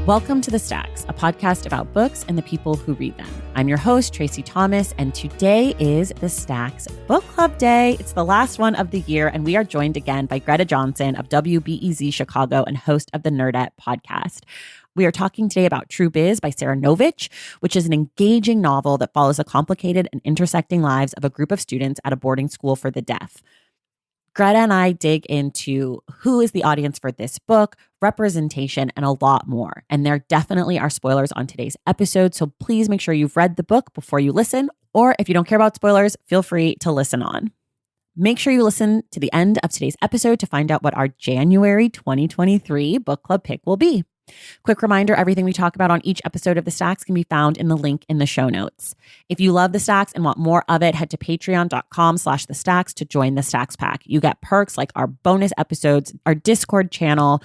Welcome to The Stacks, a podcast about books and the people who read them. I'm your host, Tracy Thomas, and today is The Stacks Book Club Day. It's the last one of the year, and we are joined again by Greta Johnsen of WBEZ Chicago and host of the Nerdette podcast. We are talking today about True Biz by Sara Nović, which is an engaging novel that follows the complicated and intersecting lives of a group of students at a boarding school for the deaf. Greta and I dig into who is the audience for this book, representation, and a lot more. And there definitely are spoilers on today's episode, so please make sure you've read the book before you listen, or if you don't care about spoilers, feel free to listen on. Make sure you listen to the end of today's episode to find out what our January 2023 book club pick will be. Quick reminder, everything we talk about on each episode of The Stacks can be found in the link in the show notes. If you love The Stacks and want more of it, head to patreon.com/The Stacks to join The Stacks Pack. You get perks like our bonus episodes, our Discord channel,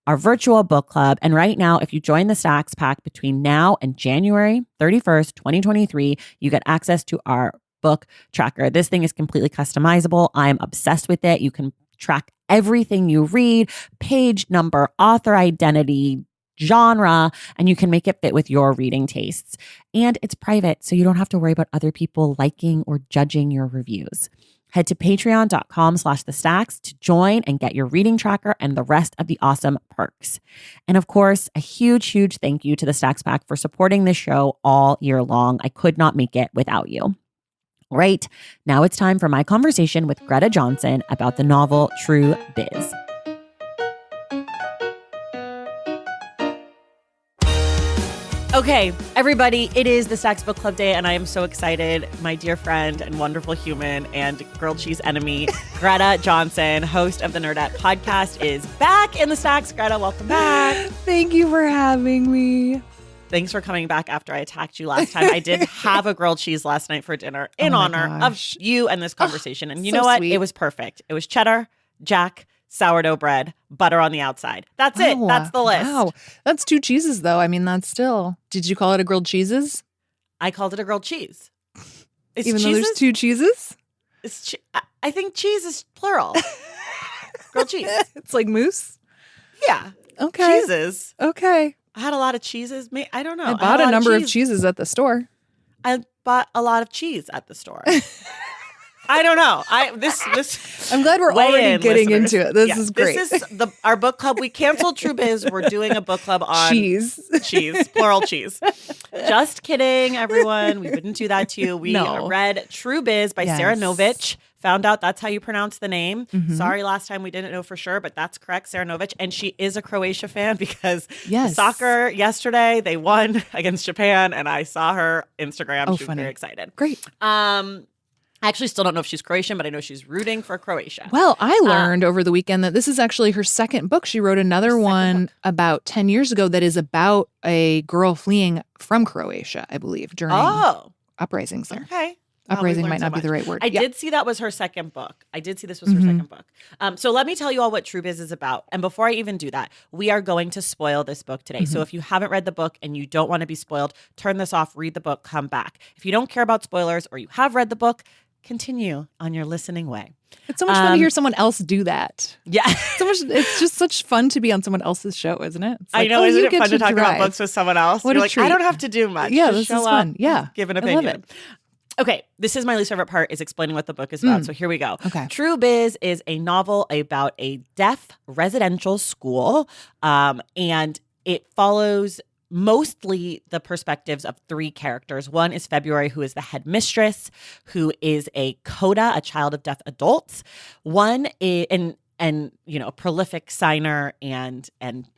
our virtual book club. And right now, if you join The Stacks Pack between now and January 31st, 2023, you get access to our book tracker. This thing is completely customizable. I'm obsessed with it. You can track everything you read, page number, author identity, genre, and you can make it fit with your reading tastes. And it's private, so you don't have to worry about other people liking or judging your reviews. Head to patreon.com/The Stacks to join and get your reading tracker and the rest of the awesome perks. And of course, a huge thank you to the Stacks Pack for supporting this show all year long. I could not make it without you. All right, now it's time for my conversation with Greta Johnsen about the novel True Biz. Okay, everybody, it is the Stacks Book Club Day, and I am so excited. My dear friend and wonderful human and grilled cheese enemy, Greta Johnsen, host of the Nerdette podcast, is back in the Stacks. Greta, welcome back. Thank you for having me. Thanks for coming back after I attacked you last time. I did have a grilled cheese last night for dinner in honor of you and this conversation. And you know what? Sweet. It was perfect. It was cheddar, jack, sourdough bread, butter on the outside. That's it. That's the list. Wow. That's 2 cheeses, though. I mean, that's still. Did you call it a grilled cheeses? I called it a grilled cheese. Even though there's 2 cheeses? I think cheese is plural. Grilled cheese. It's like moose? Yeah. Okay. Cheeses. Okay. I had a lot of cheeses. I don't know. I bought a number of cheeses at the store. I bought a lot of cheese at the store. I don't know. I'm glad we're already getting into it. This is great. This is our book club. We canceled True Biz. We're doing a book club on cheese, plural cheese. Just kidding, everyone. We wouldn't do that to you. We read True Biz by Sara Nović. Found out that's how you pronounce the name. Mm-hmm. Sorry, last time we didn't know for sure, but that's correct, Sara Nović. And she is a Croatia fan because soccer yesterday, they won against Japan, and I saw her Instagram. She was funny. Very excited. Great. I actually still don't know if she's Croatian, but I know she's rooting for Croatia. Well, I learned over the weekend that this is actually her second book. She wrote another one about 10 years ago that is about a girl fleeing from Croatia, I believe, during uprisings there. Okay. Uprising might not be the right word. I did see that was her second book. I did see this was her second book. So let me tell you all what True Biz is about. And before I even do that, we are going to spoil this book today. So if you haven't read the book and you don't want to be spoiled, turn this off, read the book, come back. If you don't care about spoilers or you have read the book, continue on your listening way. It's so much fun to hear someone else do that. Yeah. It's just such fun to be on someone else's show, isn't it? It's like, I know. Isn't it fun to talk about books with someone else? What You're a like, treat. I don't have to do much. Yeah, just this is fun. Yeah. Give an opinion. I love it. Okay, this is my least favorite part, is explaining what the book is about. So here we go. Okay. True Biz is a novel about a deaf residential school, and it follows mostly the perspectives of 3 characters. One is February, who is the headmistress, who is a CODA, a child of deaf adults. One is, and you know, a prolific signer and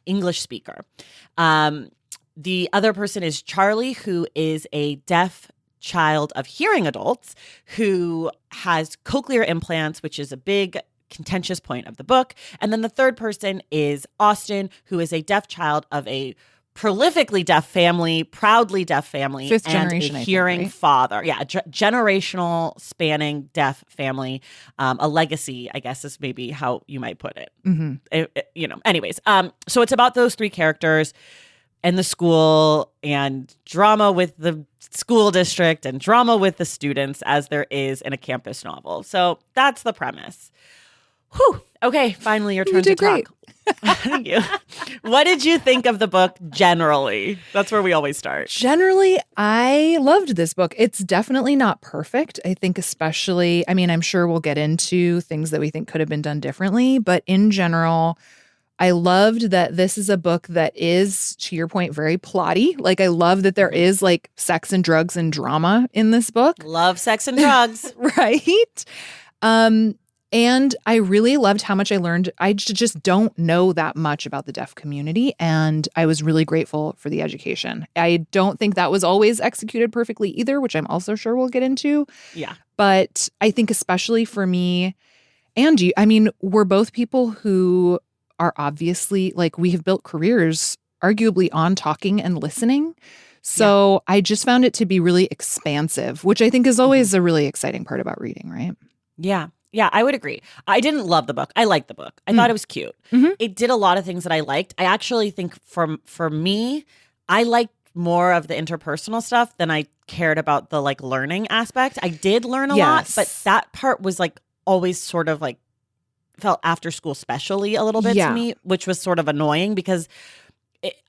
English speaker. The other person is Charlie, who is a deaf child of hearing adults who has cochlear implants, which is a big contentious point of the book. And then the third person is Austin, who is a deaf child of a prolifically deaf family, proudly deaf family, 5th and generation, a hearing right? father. Yeah, a generational spanning deaf family. A legacy, I guess, is maybe how you might put it. Anyways, so it's about those 3 characters and the school and drama with the school district and drama with the students, as there is in a campus novel. So that's the premise. Whew. Okay, finally your turn You did to great. talk. Thank you. What did you think of the book generally? That's where we always start. Generally, I loved this book. It's definitely not perfect. I think especially, I mean, I'm sure we'll get into things that we think could have been done differently, but in general, I loved that this is a book that is, to your point, very plotty. Like, I love that there is like sex and drugs and drama in this book. Love sex and drugs. Right? And I really loved how much I learned. I just don't know that much about the deaf community, and I was really grateful for the education. I don't think that was always executed perfectly either, which I'm also sure we'll get into. Yeah. But I think especially for me and you, I mean, we're both people who are obviously, like, we have built careers arguably on talking and listening. So I just found it to be really expansive, which I think is always a really exciting part about reading, right? Yeah. Yeah, I would agree. I didn't love the book. I liked the book. I thought it was cute. It did a lot of things that I liked. I actually think for me, I liked more of the interpersonal stuff than I cared about the like learning aspect. I did learn a lot, but that part was like always sort of like felt after school specially a little bit to me, which was sort of annoying because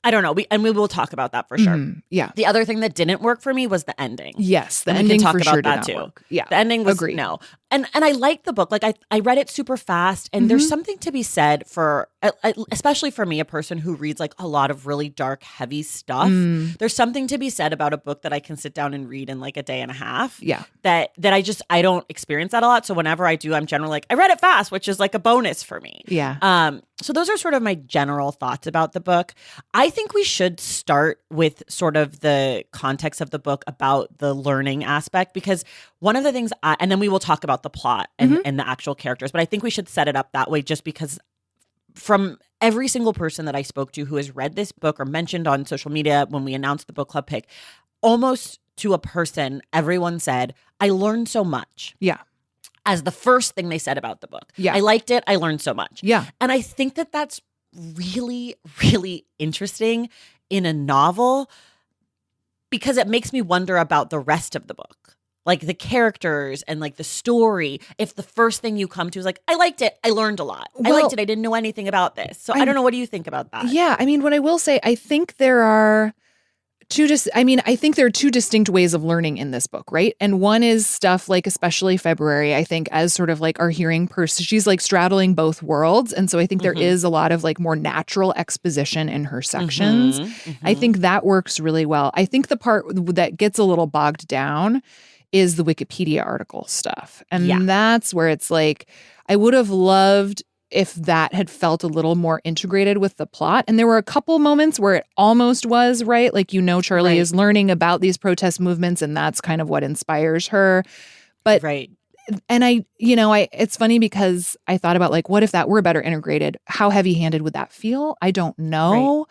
I don't know. We will talk about that for sure. Yeah. The other thing that didn't work for me was the ending. Yes, the and ending we can talk for about sure that did too. not work. Yeah. The ending was Agreed. no. And I liked the book. Like I read it super fast, and there's something to be said for especially for me, a person who reads like a lot of really dark, heavy stuff. There's something to be said about a book that I can sit down and read in like a day and a half. Yeah. That I don't experience that a lot. So whenever I do, I'm generally like, I read it fast, which is like a bonus for me. Yeah. So those are sort of my general thoughts about the book. I think we should start with sort of the context of the book about the learning aspect, because one of the things and then we will talk about the plot and the actual characters, but I think we should set it up that way just because from every single person that I spoke to who has read this book or mentioned on social media when we announced the book club pick, almost to a person, everyone said, I learned so much. Yeah. As the first thing they said about the book. Yeah. I liked it. I learned so much. Yeah. And I think that that's really, really interesting in a novel because it makes me wonder about the rest of the book. Like the characters and like the story. If the first thing you come to is like, I liked it. I learned a lot. I liked it. I didn't know anything about this. So I don't know. What do you think about that? Yeah. I mean, what I will say, I think there are I think there are two distinct ways of learning in this book, right? And one is stuff like, especially February, I think, as sort of like our hearing person, she's like straddling both worlds. And so I think there is a lot of like more natural exposition in her sections. I think that works really well. I think the part that gets a little bogged down is the Wikipedia article stuff. And that's where it's like, I would have loved if that had felt a little more integrated with the plot. And there were a couple moments where it almost was, right? Like, Charlie is learning about these protest movements and that's kind of what inspires her. But and it's funny because I thought about like, what if that were better integrated? How heavy-handed would that feel? I don't know.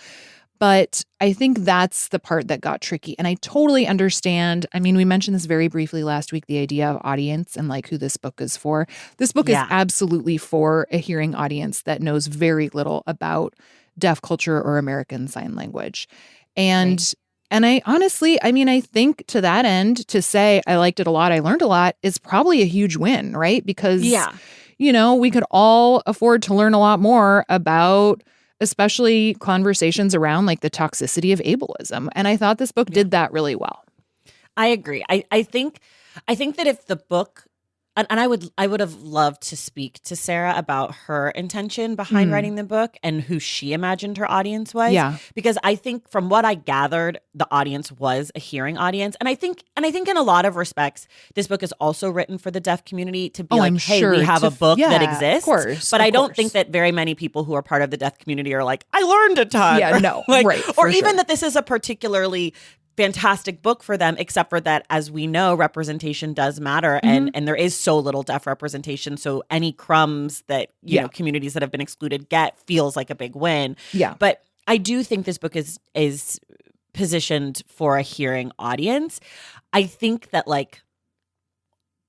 But I think that's the part that got tricky. And I totally understand. I mean, we mentioned this very briefly last week, the idea of audience and like who this book is for. This book is absolutely for a hearing audience that knows very little about deaf culture or American Sign Language. And I honestly, I mean, I think to that end, to say I liked it a lot, I learned a lot is probably a huge win, right? Because, we could all afford to learn a lot more about especially conversations around like the toxicity of ableism. And I thought this book did that really well. I agree. I think that if the book, and I would have loved to speak to Sara about her intention behind writing the book and who she imagined her audience was. Yeah. Because I think from what I gathered, the audience was a hearing audience. And I think in a lot of respects, this book is also written for the deaf community to be like, hey, we have a book that exists. Of course. But I don't think that very many people who are part of the deaf community are like, I learned a ton. Yeah, no. Or even that this is a particularly fantastic book for them, except for that, as we know, representation does matter, and there is so little deaf representation. So any crumbs that you know communities that have been excluded get feels like a big win. Yeah, but I do think this book is positioned for a hearing audience. I think that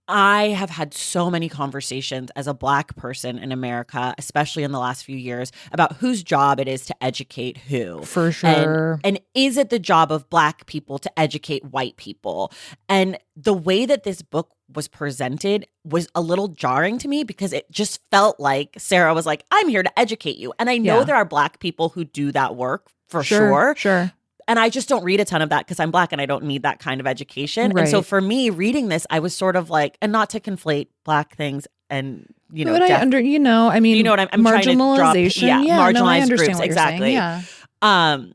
I have had so many conversations as a Black person in America, especially in the last few years, about whose job it is to educate who. For sure. And is it the job of Black people to educate white people? And the way that this book was presented was a little jarring to me because it just felt like Sara was like, I'm here to educate you. And I know there are Black people who do that work for sure. Sure. And I just don't read a ton of that because I'm Black and I don't need that kind of education. Right. And so for me, reading this, I was sort of like, and not to conflate Black things and, you know, but I mean, you know what I'm trying to drop. Marginalization. Marginalized groups. What Exactly. you're saying.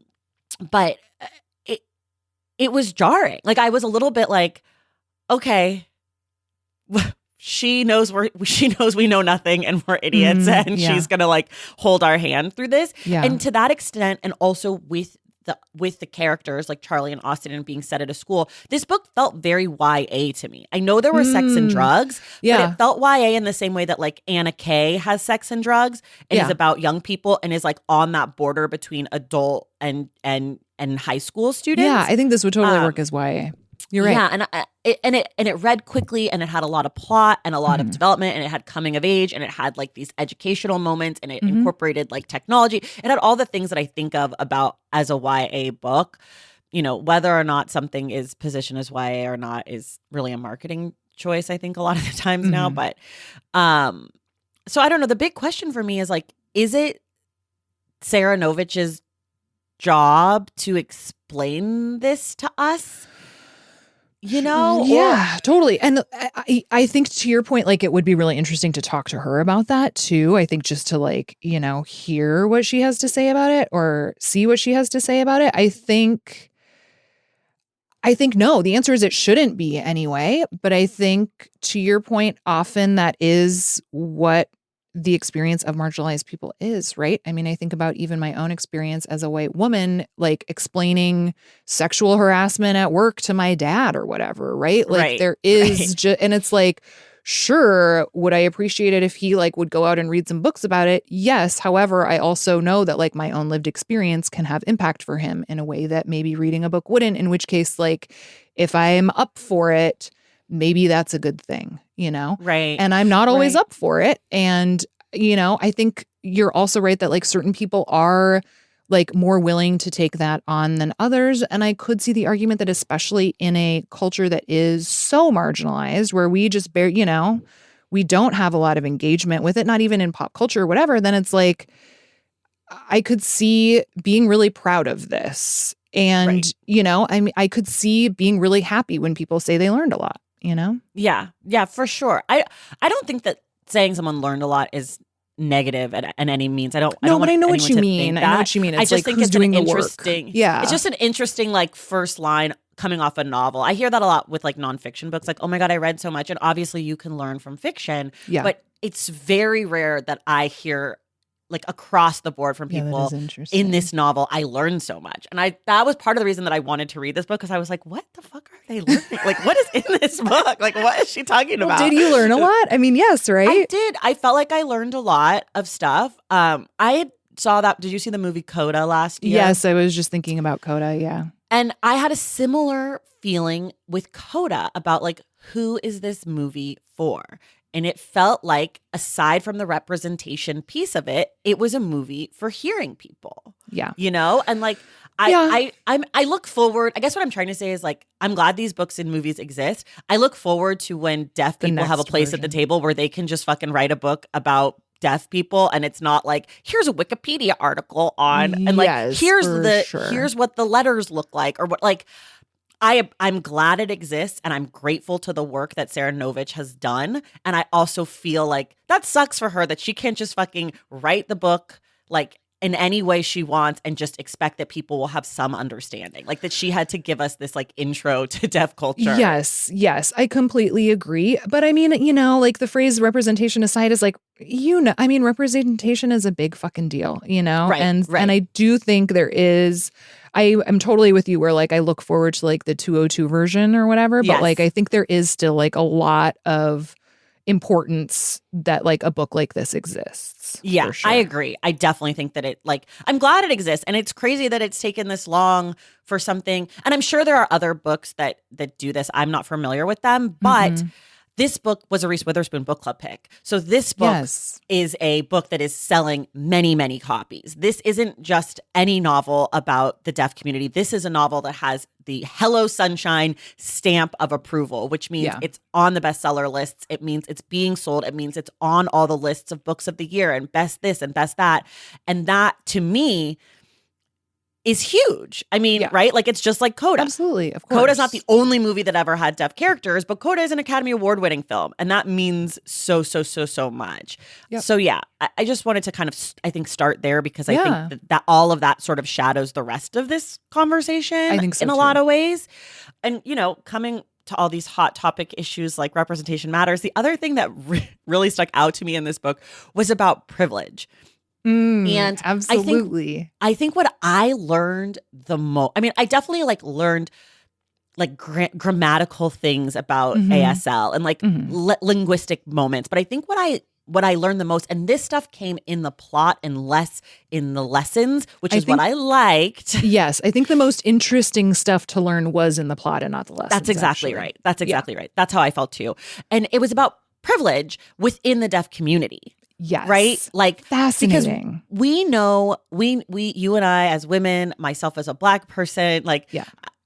But it was jarring. Like I was a little bit like, okay, she knows we know nothing and we're idiots and she's gonna like hold our hand through this. Yeah. And to that extent, and also with the characters like Charlie and Austin and being set at a school, this book felt very YA to me. I know there were sex and drugs, but it felt YA in the same way that like Anna Kay has sex and drugs and is about young people and is like on that border between adult and high school students. Yeah, I think this would totally work as YA. You're right. Yeah, and it read quickly and it had a lot of plot and a lot of development and it had coming of age and it had like these educational moments and it incorporated like technology. It had all the things that I think of about as a YA book. You know, whether or not something is positioned as YA or not is really a marketing choice, I think, a lot of the times now. But so I don't know. The big question for me is like, is it Sara Nović's job to explain this to us? You know? Yeah, totally. And I think to your point, like it would be really interesting to talk to her about that too. I think just to like, you know, hear what she has to say about it or see what she has to say about it. I think no, the answer is it shouldn't be anyway. But I think to your point, often that is what the experience of marginalized people is, right? I mean, I think about even my own experience as a white woman, like explaining sexual harassment at work to my dad or whatever, right? Like there is and it's like, sure, would I appreciate it if he like would go out and read some books about it? Yes. However, I also know that like my own lived experience can have impact for him in a way that maybe reading a book wouldn't, in which case, like if I'm up for it, maybe that's a good thing, you know? Right. And I'm not always up for it. And, you know, I think you're also right that like certain people are like more willing to take that on than others. And I could see the argument that especially in a culture that is so marginalized where we just you know, we don't have a lot of engagement with it, not even in pop culture or whatever, then it's like, I could see being really proud of this. And, you know, I mean, I could see being really happy when people say they learned a lot. You know? Yeah, for sure. I don't think that saying someone learned a lot is negative at any means. I don't but I know what you mean. I know what you mean. It's I just like, think it's doing an the interesting. Work. Yeah, it's just an interesting like first line coming off a novel. I hear that a lot with like nonfiction books. Like, oh my God, I read so much, and obviously you can learn from fiction. Yeah, but it's very rare that I hear like across the board from people in this novel, I learned so much. And that was part of the reason that I wanted to read this book because I was like, what the fuck are they learning? Like, what is in this book? Like, what is she talking about? Did you learn a lot? I mean, yes, right? I did. I felt like I learned a lot of stuff. Saw that. Did you see the movie Coda last year? Yes, I was just thinking about Coda, yeah. And I had a similar feeling with Coda about like, who is this movie for? And it felt like, aside from the representation piece of it, it was a movie for hearing people. Yeah. You know? And like, I look forward. I guess what I'm trying to say is like, I'm glad these books and movies exist. I look forward to when deaf people have a place at the table where they can just fucking write a book about deaf people, and it's not like, here's a Wikipedia article on, and like, here's what the letters look like, or what like. I'm glad it exists, and I'm grateful to the work that Sara Nović has done. And I also feel like that sucks for her that she can't just fucking write the book like in any way she wants and just expect that people will have some understanding. Like that she had to give us this like intro to deaf culture. Yes, I completely agree. But I mean, you know, like the phrase representation aside is like, you know, I mean, representation is a big fucking deal, you know? Right. And I do think there is, I am totally with you where like I look forward to like the 202 version or whatever, but like I think there is still like a lot of importance that like a book like this exists. Yeah, sure. I agree. I definitely think that it like, I'm glad it exists, and it's crazy that it's taken this long for something. And I'm sure there are other books that do this. I'm not familiar with them, but this book was a Reese Witherspoon book club pick. So this book is a book that is selling many, many copies. This isn't just any novel about the deaf community. This is a novel that has the Hello Sunshine stamp of approval, which means it's on the bestseller lists. It means it's being sold. It means it's on all the lists of books of the year and best this and best that. And that, to me, is huge. I mean, right? Like, it's just like Coda. Absolutely, of course. Coda's not the only movie that ever had deaf characters, but Coda is an Academy Award-winning film, and that means so much. Yep. So yeah, I just wanted to kind of, I think, start there because I think that all of that sort of shadows the rest of this conversation I think so in a too. lot of ways. And, you know, coming to all these hot topic issues like representation matters, the other thing that really stuck out to me in this book was about privilege. And absolutely. I think what I learned the most, I mean, I definitely like learned like grammatical things about ASL and like linguistic moments. But I think what I learned the most, and this stuff came in the plot and less in the lessons, which is what I liked. Yes. I think the most interesting stuff to learn was in the plot and not the lessons. That's exactly right. That's exactly right. That's how I felt too. And it was about privilege within the deaf community. Yes. Right? Like, fascinating. Because we know, you and I as women, myself as a Black person, like,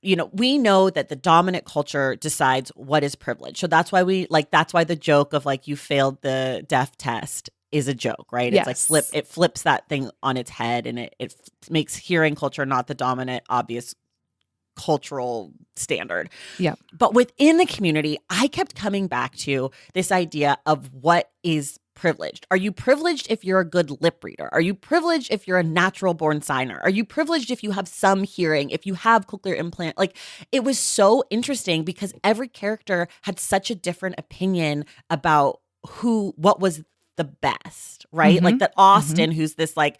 you know, we know that the dominant culture decides what is privilege. So that's why that's why the joke of like, you failed the deaf test is a joke, right? Yes. It's like it flips that thing on its head, and it makes hearing culture not the dominant, obvious cultural standard. Yeah. But within the community, I kept coming back to this idea of what is privileged. Are you privileged if you're a good lip reader? Are you privileged if you're a natural born signer? Are you privileged if you have some hearing, if you have cochlear implant? Like, it was so interesting because every character had such a different opinion about what was the best, right? Like that Austin, who's this like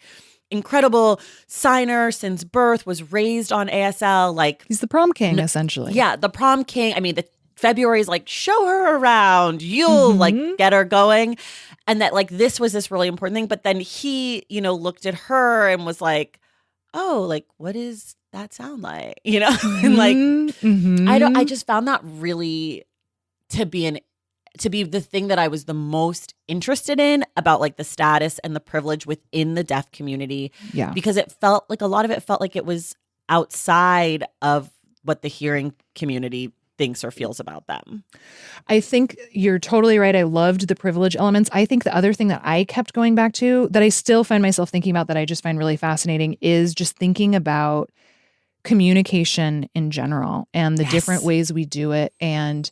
incredible signer since birth, was raised on ASL. Like, he's the prom king, essentially. Yeah, the prom king. I mean, February is like, show her around. You'll like get her going. And that like this was this really important thing. But then he, you know, looked at her and was like, oh, like, what does that sound like? You know? And like, I just found that really to be the thing that I was the most interested in about like the status and the privilege within the deaf community. Yeah. Because it felt like a lot of it felt like it was outside of what the hearing community thinks or feels about them. I think you're totally right. I loved the privilege elements. I think the other thing that I kept going back to that I still find myself thinking about that I just find really fascinating is just thinking about communication in general and the different ways we do it. And,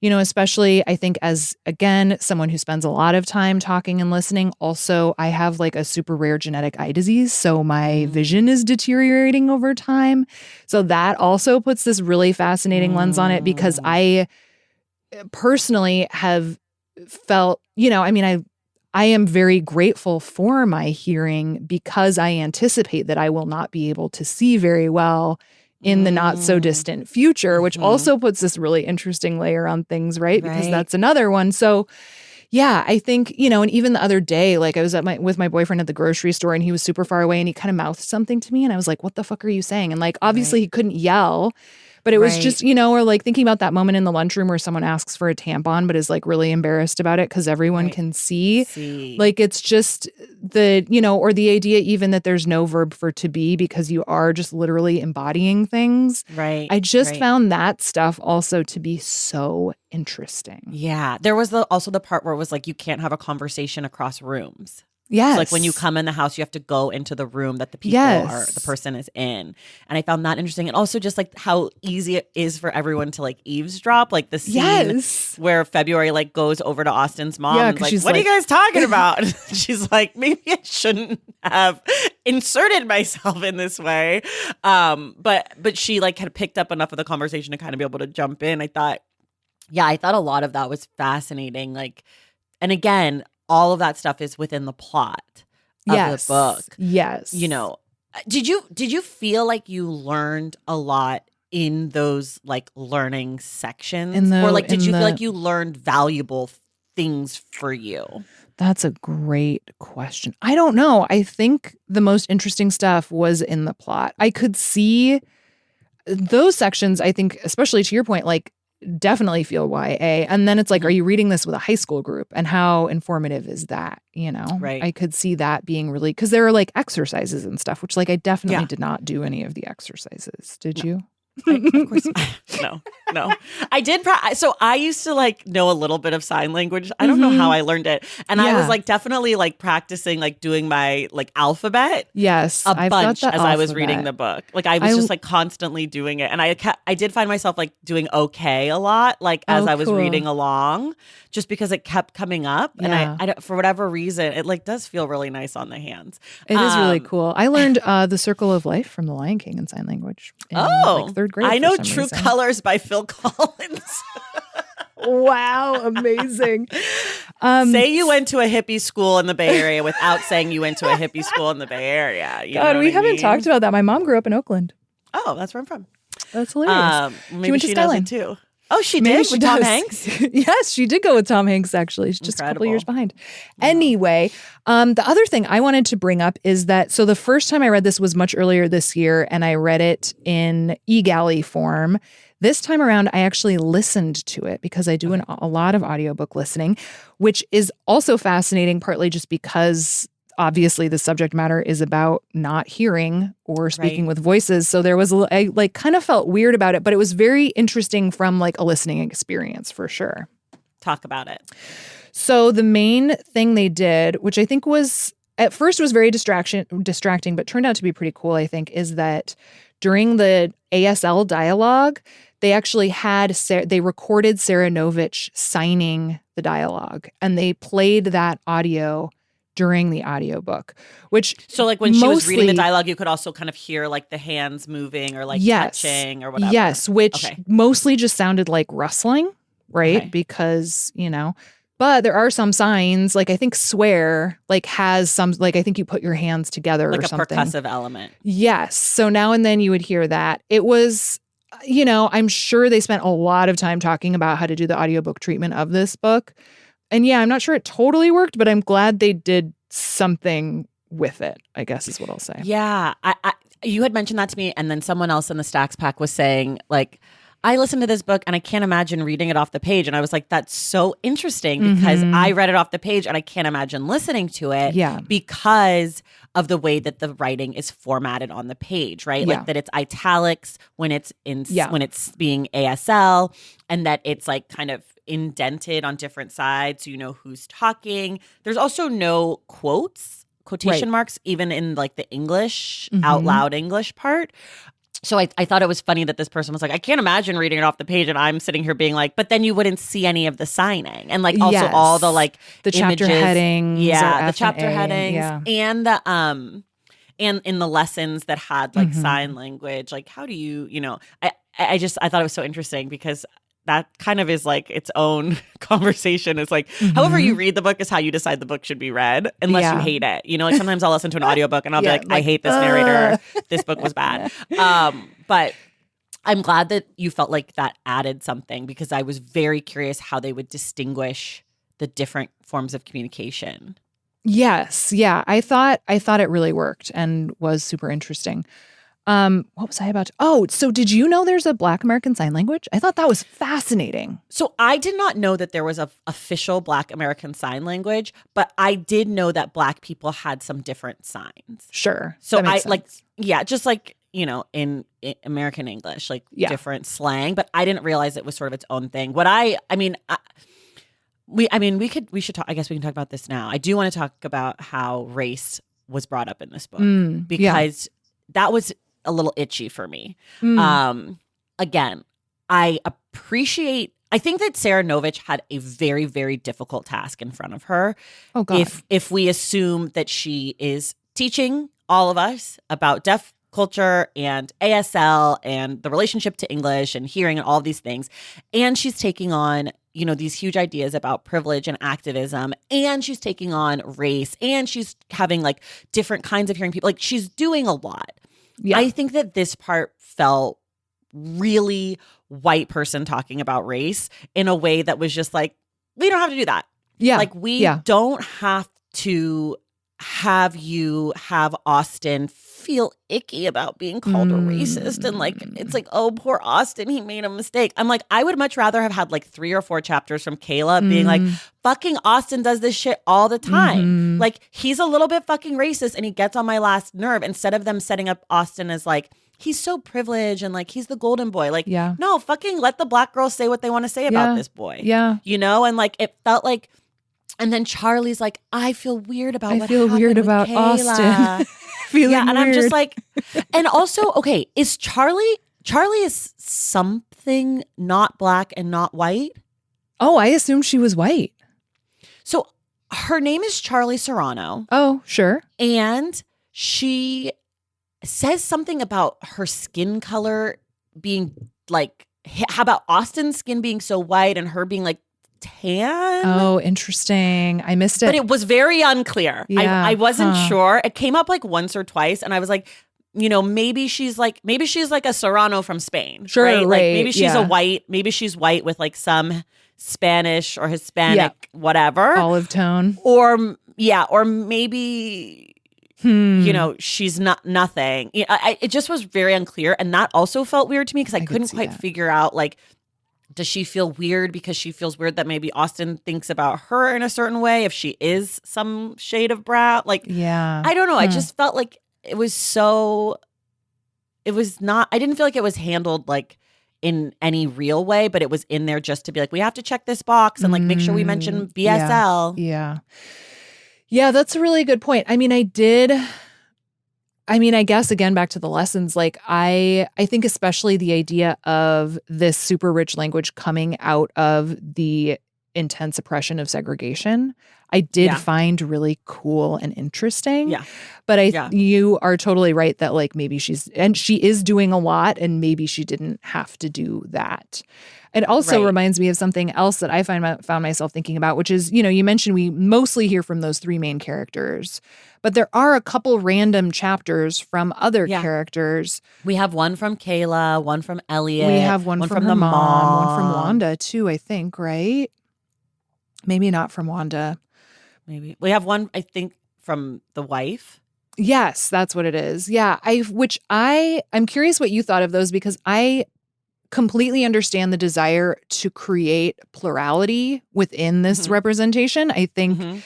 you know, especially I think as, again, someone who spends a lot of time talking and listening, also I have like a super rare genetic eye disease. So my vision is deteriorating over time. So that also puts this really fascinating lens on it because I personally have felt, you know, I mean, I am very grateful for my hearing because I anticipate that I will not be able to see very well in the not so distant future, which also puts this really interesting layer on things, right? Because that's another one. So yeah, I think, you know, and even the other day, like I was with my boyfriend at the grocery store and he was super far away and he kind of mouthed something to me and I was like, what the fuck are you saying? And like, obviously he couldn't yell, but it was just, you know, or like thinking about that moment in the lunchroom where someone asks for a tampon, but is like really embarrassed about it because everyone can see. Like, it's just the, you know, or the idea even that there's no verb for to be because you are just literally embodying things. Right. I just found that stuff also to be so interesting. Yeah. There was also the part where it was like, you can't have a conversation across rooms. Yes. So like when you come in the house, you have to go into the room that the people the person is in. And I found that interesting. And also just like how easy it is for everyone to like eavesdrop. Like the scene where February like goes over to Austin's mom and like, what are you guys talking about? She's like, maybe I shouldn't have inserted myself in this way. But she like had picked up enough of the conversation to kind of be able to jump in. I thought a lot of that was fascinating. Like, and again, all of that stuff is within the plot of the book. Yes. You know, did you feel like you learned a lot in those like learning sections? Or like, did you feel like you learned valuable things for you? That's a great question. I don't know. I think the most interesting stuff was in the plot. I could see those sections, I think, especially to your point, like, definitely feel YA. And then it's like, are you reading this with a high school group? And how informative is that? You know, Right. I could see that being really, because there are like exercises and stuff, which like I definitely did not do any of the exercises. Did you? Of course. No. I did. So I used to like know a little bit of sign language. I don't know how I learned it. And I was like definitely like practicing, like doing my like alphabet. Yes. A bunch as I was reading the book. Like I was just like constantly doing it. And I did find myself like doing okay a lot, like as I was reading along, just because it kept coming up. And I don't, for whatever reason, it like does feel really nice on the hands. It is really cool. I learned The Circle of Life from The Lion King in sign language. In, like third grade. I know True Colors by Phil Collins. Wow, amazing. Say you went to a hippie school in the Bay Area without saying you went to a hippie school in the Bay Area. God, we haven't talked about that. My mom grew up in Oakland. Oh, that's where I'm from. That's hilarious. Maybe she knows it too. Oh, she did? With Tom Hanks? Yes, she did go with Tom Hanks, actually. She's just a couple years behind. Anyway, the other thing I wanted to bring up is that, so the first time I read this was much earlier this year, and I read it in eGalley form. This time around, I actually listened to it because I do a lot of audiobook listening, which is also fascinating, partly just because obviously the subject matter is about not hearing or speaking with voices. So there was, I like kind of felt weird about it, but it was very interesting from like a listening experience for sure. Talk about it. So the main thing they did, which I think was at first was very distracting, but turned out to be pretty cool, I think, is that during the ASL dialogue, they actually had, they recorded Sara Nović signing the dialogue, and they played that audio during the audiobook, which so like when she was reading the dialogue, you could also kind of hear like the hands moving or like touching or whatever. Yes, which mostly just sounded like rustling, right? Okay. Because, you know, but there are some signs, like I think swear like has some, like I think you put your hands together like or something. Like a percussive element. Yes. So now and then you would hear that. It was, you know, I'm sure they spent a lot of time talking about how to do the audiobook treatment of this book. And yeah, I'm not sure it totally worked, but I'm glad they did something with it, I guess is what I'll say. Yeah. You had mentioned that to me, and then someone else in the Stacks Pack was saying, like, I listened to this book and I can't imagine reading it off the page. And I was like, that's so interesting because I read it off the page and I can't imagine listening to it because of the way that the writing is formatted on the page, right? Like that it's italics when it's when it's being ASL, and that it's like kind of indented on different sides so you know who's talking. There's also no quotation marks, even in like the English, out loud English part. So I thought it was funny that this person was like, I can't imagine reading it off the page, and I'm sitting here being like, but then you wouldn't see any of the signing, and like also all the like the images, chapter headings, the chapter headings, and the and in the lessons that had like sign language, like how do you know, I thought it was so interesting because that kind of is like its own conversation. It's like, however you read the book is how you decide the book should be read, unless you hate it. You know, like sometimes I'll listen to an audiobook and I'll be like, I hate this narrator. This book was bad. But I'm glad that you felt like that added something, because I was very curious how they would distinguish the different forms of communication. Yes. Yeah. I thought it really worked and was super interesting. What was I about to? Oh, so did you know there's a Black American Sign Language? I thought that was fascinating. So I did not know that there was a official Black American Sign Language, but I did know that Black people had some different signs. Sure. So I like, just like, you know, in American English, like different slang, but I didn't realize it was sort of its own thing. We should talk, I guess we can talk about this now. I do want to talk about how race was brought up in this book because that was a little itchy for me. Again, I think that Sara Nović had a very, very difficult task in front of her. Oh God. If we assume that she is teaching all of us about deaf culture and ASL and the relationship to English and hearing and all of these things, and she's taking on, you know, these huge ideas about privilege and activism, and she's taking on race, and she's having like different kinds of hearing people, like she's doing a lot. Yeah. I think that this part felt really white person talking about race in a way that was just like, we don't have to do that. Yeah. Like we don't have to have you have Austin feel icky about being called a racist. And like, it's like, oh, poor Austin, he made a mistake. I'm like, I would much rather have had like 3 or 4 chapters from Kayla being like, fucking Austin does this shit all the time. Like, he's a little bit fucking racist and he gets on my last nerve, instead of them setting up Austin as like, he's so privileged and like he's the golden boy. Like, no, fucking let the black girls say what they want to say about this boy. Yeah. You know, and like it felt like, and then Charlie's like, I feel weird about what happened with Austin. Feeling and weird. I'm just like, and also, okay, is Charlie is something not black and not white? Oh, I assumed she was white. So her name is Charlie Serrano. Oh, sure. And she says something about her skin color being like, how about Austin's skin being so white and her being like tan? Oh, interesting. I missed it. But it was very unclear. Yeah. I wasn't sure. It came up like once or twice and I was like, you know, maybe she's like a Serrano from Spain. Sure, right? Like maybe she's white with like some Spanish or Hispanic whatever. Olive tone. Or maybe you know, she's not nothing. It just was very unclear. And that also felt weird to me because I couldn't quite figure out, like, does she feel weird because she feels weird that maybe Austin thinks about her in a certain way if she is some shade of brown? Like, I don't know. I just felt like it was not, I didn't feel like it was handled like in any real way, but it was in there just to be like, we have to check this box and like make sure we mention BSL. Yeah, that's a really good point. I mean, I guess again, back to the lessons, like I think especially the idea of this super rich language coming out of the intense oppression of segregation, I did find really cool and interesting. Yeah. But you are totally right that like maybe she is doing a lot and maybe she didn't have to do that. It also reminds me of something else that I found myself thinking about, which is, you know, you mentioned we mostly hear from those 3 main characters, but there are a couple random chapters from other characters. We have one from Kayla, one from Elliot. We have one from her mom, one from Wanda too, I think, right? Maybe not from Wanda. Maybe. We have one, I think, from the wife. Yes, that's what it is. Yeah, I'm curious what you thought of those because I completely understand the desire to create plurality within this representation. I think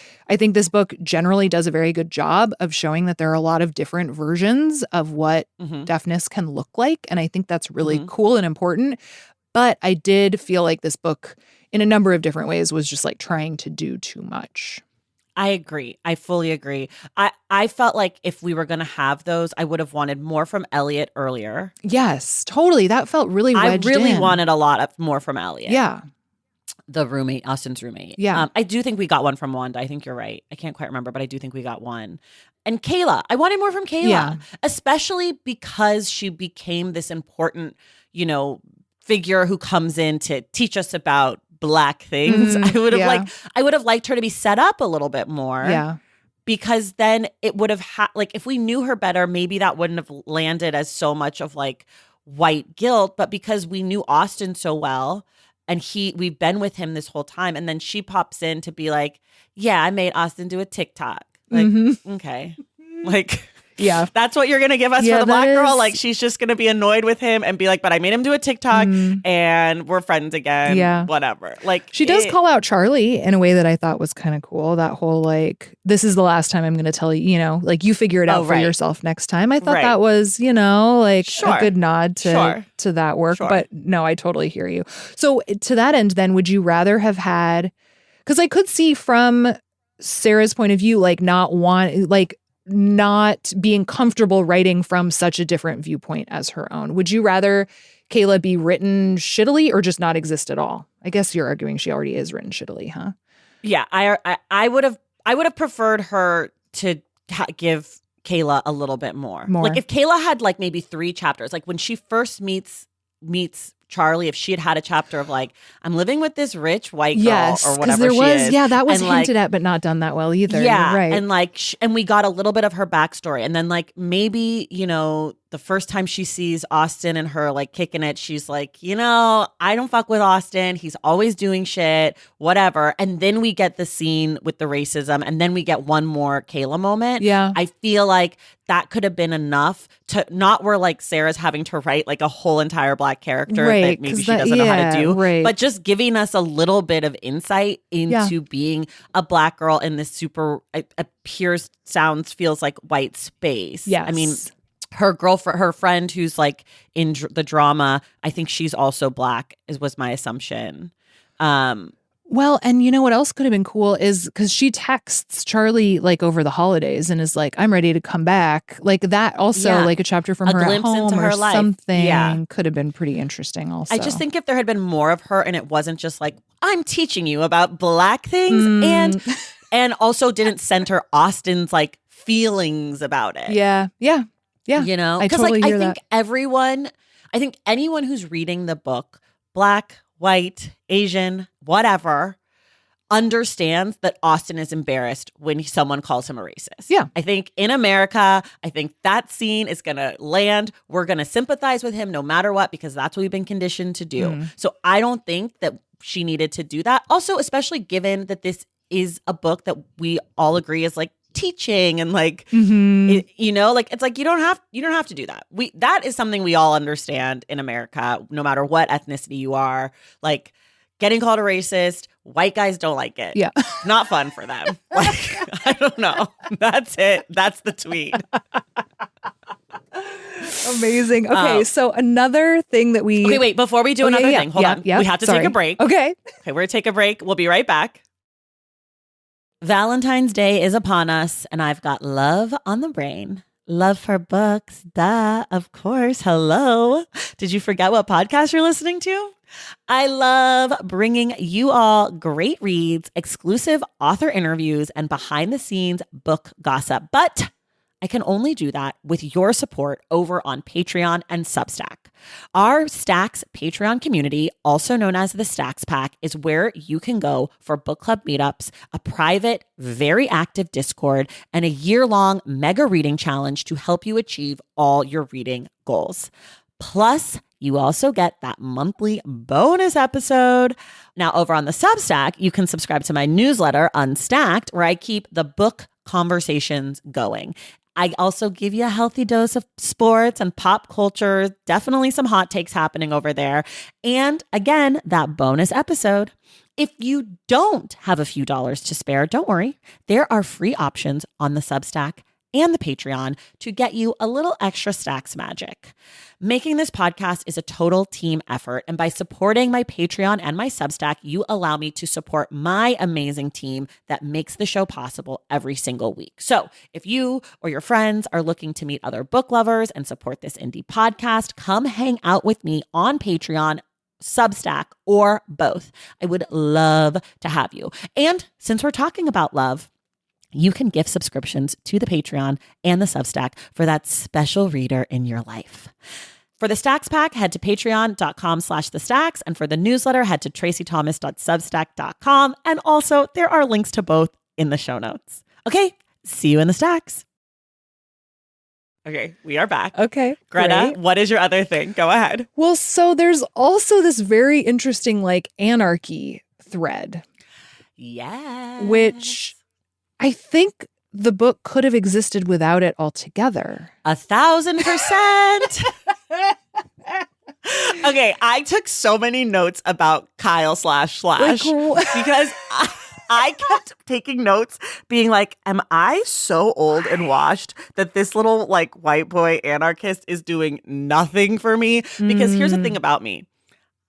this book generally does a very good job of showing that there are a lot of different versions of what deafness can look like. And I think that's really cool and important. But I did feel like this book, in a number of different ways, was just like trying to do too much. I agree. I fully agree. I felt like if we were going to have those, I would have wanted more from Elliot earlier. Yes, totally. That felt really wedged in. I really wanted a lot more from Elliot. Yeah. The roommate, Austin's roommate. Yeah. I do think we got one from Wanda. I think you're right. I can't quite remember, but I do think we got one. And Kayla. I wanted more from Kayla. Especially because she became this important, you know, figure who comes in to teach us about Black things. I would have liked her to be set up a little bit more. Yeah. Because then it would have like if we knew her better, maybe that wouldn't have landed as so much of like white guilt. But because we knew Austin so well, and we've been with him this whole time, and then she pops in to be like, "Yeah, I made Austin do a TikTok." Like, okay, like. Yeah. That's what you're going to give us for the Black girl? Like, she's just going to be annoyed with him and be like, but I made him do a TikTok and we're friends again. Yeah. Whatever. Like, she does call out Charlie in a way that I thought was kind of cool. That whole, like, this is the last time I'm going to tell you, you know, like, you figure it out for yourself next time. I thought that was, you know, like a good nod to that work. But no, I totally hear you. So to that end, then, would you rather have had, because I could see from Sarah's point of view, like, not being comfortable writing from such a different viewpoint as her own. Would you rather Kayla be written shittily or just not exist at all? I guess you're arguing she already is written shittily, huh? Yeah, I would have preferred her to give Kayla a little bit more. Like if Kayla had like maybe 3 chapters, like when she first meets Charlie, if she had a chapter of like, I'm living with this rich white girl or whatever she is. Yeah, that was hinted at, but not done that well either. Yeah, you're right. And like, and we got a little bit of her backstory. And then like maybe, you know, the first time she sees Austin and her like kicking it, she's like, I don't fuck with Austin. He's always doing shit, whatever. And then we get the scene with the racism, and then we get one more Kayla moment. Yeah. I feel like that could have been enough to not where like Sarah's having to write like a whole entire Black character that maybe she doesn't know how to do, but just giving us a little bit of insight into being a Black girl in this super feels like white space. Yes. I mean, her girlfriend, her friend who's like in the drama, I think she's also Black, was my assumption. Well, and you know what else could have been cool is because she texts Charlie like over the holidays and is like, I'm ready to come back. Like that also, like a chapter from her at home into her life. Something could have been pretty interesting also. I just think if there had been more of her and it wasn't just like, I'm teaching you about Black things and also didn't center Austin's like feelings about it. Yeah. Because totally like, hear I think anyone who's reading the book, Black, white, Asian, whatever, understands that Austin is embarrassed when someone calls him a racist. Yeah. I think in America, that scene is going to land. We're going to sympathize with him no matter what, because that's what we've been conditioned to do. So I don't think that she needed to do that. Also, especially given that this is a book that we all agree is like teaching and like like it's like you don't have to do that. That is something we all understand in America, no matter what ethnicity you are. Like getting called a racist, white guys don't like it. Yeah. Not fun for them. Like, I don't know. That's it. That's the tweet. Amazing. Okay, so another thing that we... Okay, wait, before we do another thing, hold on. We have to take a break. Okay, we're going to take a break. We'll be right back. Valentine's Day is upon us, and I've got love on the brain. Love for books, duh, of course. Hello. Did you forget what podcast you're listening to? I love bringing you all great reads, exclusive author interviews, and behind-the-scenes book gossip. But I can only do that with your support over on Patreon and Substack. Our Stacks Patreon community, also known as the Stacks Pack, is where you can go for book club meetups, a private, very active Discord, and a year-long mega reading challenge to help you achieve all your reading goals. Plus, you also get that monthly bonus episode. Now, over on the Substack, you can subscribe to my newsletter, Unstacked, where I keep the book conversations going. I also give you a healthy dose of sports and pop culture, definitely some hot takes happening over there. And again, that bonus episode. If you don't have a few dollars to spare, don't worry. There are free options on the Substack and the Patreon to get you a little extra Stacks magic. Making this podcast is a total team effort, and by supporting my Patreon and my Substack, you allow me to support my amazing team that makes the show possible every single week. So if you or your friends are looking to meet other book lovers and support this indie podcast, come hang out with me on Patreon, Substack, or both. I would love to have you. And since we're talking about love, you can gift subscriptions to the Patreon and the Substack for that special reader in your life. For the Stacks Pack, head to patreon.com/thestacks. And for the newsletter, head to traceythomas.substack.com. And also, there are links to both in the show notes. Okay, see you in the Stacks. Okay, we are back. Okay, Greta, great. What is your other thing? Go ahead. Well, so there's also this very interesting like anarchy thread. Yes. Which I think the book could have existed without it altogether. 1,000%. Okay, I took so many notes about Kyle / because I kept taking notes being like, am I so old and washed that this little like white boy anarchist is doing nothing for me? Because here's the thing about me.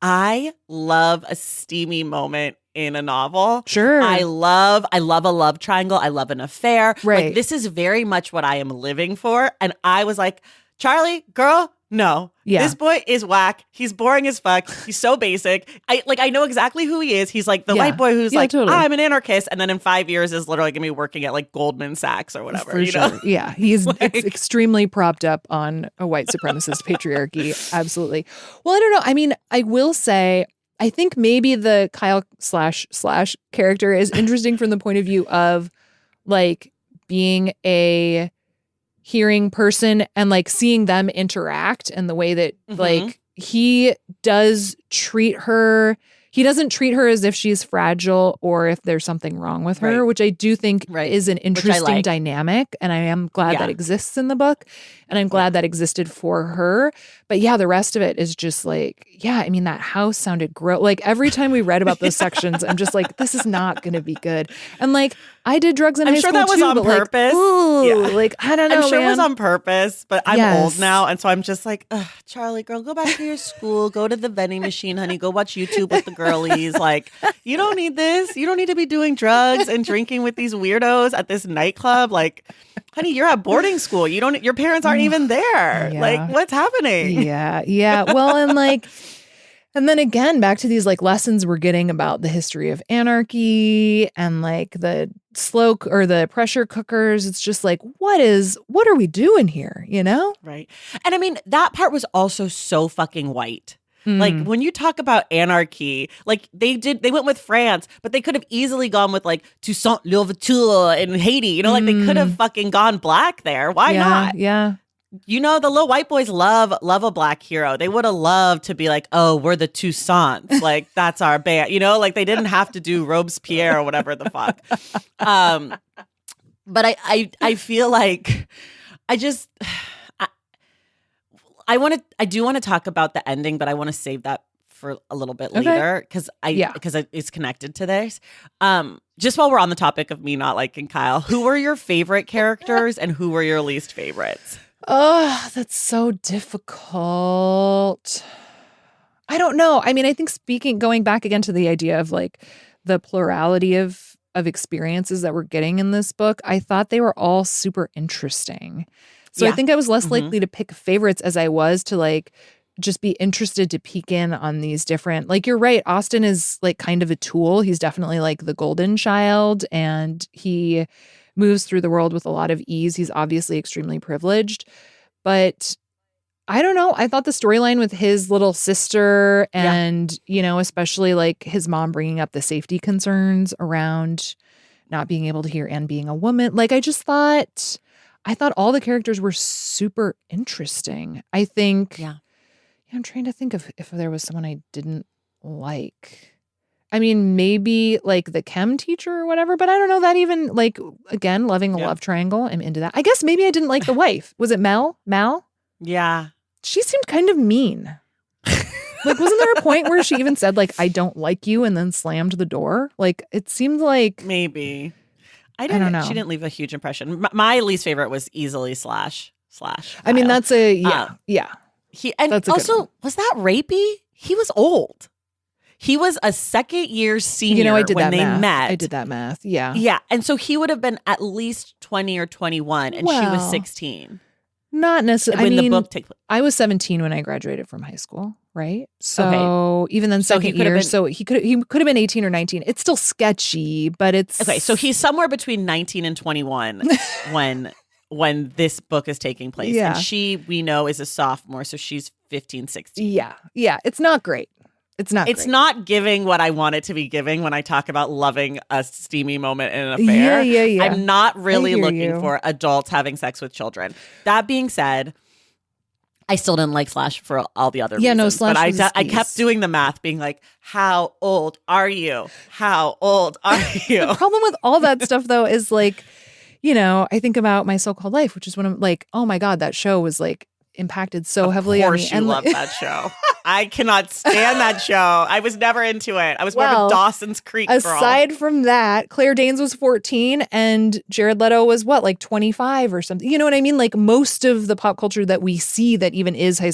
I love a steamy moment in a novel. Sure. I love a love triangle. I love an affair. Right. Like, this is very much what I am living for. And I was like, Charlie, girl, no. Yeah. This boy is whack. He's boring as fuck. He's so basic. I know exactly who he is. He's like the white boy who's like, totally. I'm an anarchist. And then in 5 years is literally going to be working at like Goldman Sachs or whatever. For sure. Know? Yeah. He's extremely propped up on a white supremacist patriarchy. Absolutely. Well, I don't know. I mean, I will say, I think maybe the Kyle / character is interesting from the point of view of like being a hearing person and like seeing them interact and the way that like he doesn't treat her as if she's fragile or if there's something wrong with her, which I do think is an interesting dynamic. And I am glad that exists in the book. And I'm glad that existed for her. But yeah, the rest of it is just like, I mean, that house sounded gross. Like every time we read about those sections, I'm just like, this is not going to be good. And like, I did drugs in high school too. I'm sure that was on purpose. Like, I don't know, I'm sure man. it was on purpose, but I'm old now. And so I'm just like, Charlie, girl, go back to your school. Go to the vending machine, honey. Go watch YouTube with the girlies. Like, you don't need this. You don't need to be doing drugs and drinking with these weirdos at this nightclub. Like, honey, you're at boarding school. Your parents aren't even there. Yeah. Like, what's happening? Yeah. Well, and then again, back to these like lessons we're getting about the history of anarchy and like the the pressure cookers. It's just like, what are we doing here? You know? Right. And I mean, that part was also so fucking white. Like when you talk about anarchy, like they went with France, but they could have easily gone with like Toussaint Louverture in Haiti. You know, like they could have fucking gone black there. Why not? Yeah. You know, the little white boys love a black hero. They would have loved to be like, oh, we're the Toussaints. Like, that's our band. You know, like they didn't have to do Robespierre or whatever the fuck. But I feel like I do want to talk about the ending, but I want to save that for a little bit later because it's connected to this. Just while we're on the topic of me not liking Kyle, who were your favorite characters and who were your least favorites? Oh, that's so difficult. I don't know. I mean, I think going back again to the idea of like the plurality of experiences that we're getting in this book, I thought they were all super interesting. So I think I was less likely to pick favorites as I was to like just be interested to peek in on these different, like you're right, Austen is like kind of a tool. He's definitely like the golden child and he moves through the world with a lot of ease. He's obviously extremely privileged, but I don't know. I thought the storyline with his little sister and, you know, especially like his mom bringing up the safety concerns around not being able to hear and being a woman. Like I thought all the characters were super interesting. I think, I'm trying to think of if there was someone I didn't like. I mean, maybe like the chem teacher or whatever, but I don't know that even like, again, loving a love triangle. I'm into that. I guess maybe I didn't like the wife. Was it Mel? Yeah. She seemed kind of mean. Like, wasn't there a point where she even said like, I don't like you and then slammed the door? Like, it seemed like. Maybe. I don't know. She didn't leave a huge impression. My least favorite was easily Slash. I mean, that's yeah. Was that rapey? He was old. He was a second year senior when they met. I did that math. Yeah. Yeah. And so he would have been at least 20 or 21 and she was 16. Not necessarily. When the book takes place. I was 17 when I graduated from high school, right? So even then second year, so he could have been 18 or 19. It's still sketchy, but it's okay. So he's somewhere between 19 and 21 when this book is taking place. Yeah. And she, we know, is a sophomore, so she's 15, 16. Yeah. It's not great. It's not giving what I want it to be giving when I talk about loving a steamy moment in an affair. Yeah. I'm not really looking for adults having sex with children. That being said, I still didn't like Slash for all the other reasons. No, Slash but was I kept doing the math, being like, how old are you? How old are you? The problem with all that stuff, though, is like, you know, I think about My So-Called Life, which is when I'm like, oh my God, that show was like impacted so heavily on me. Of course you love that show. I cannot stand that show. I was never into it. I was more of a Dawson's Creek girl. Aside from that, Claire Danes was 14 and Jared Leto was what, like 25 or something. You know what I mean? Like most of the pop culture that we see that even is high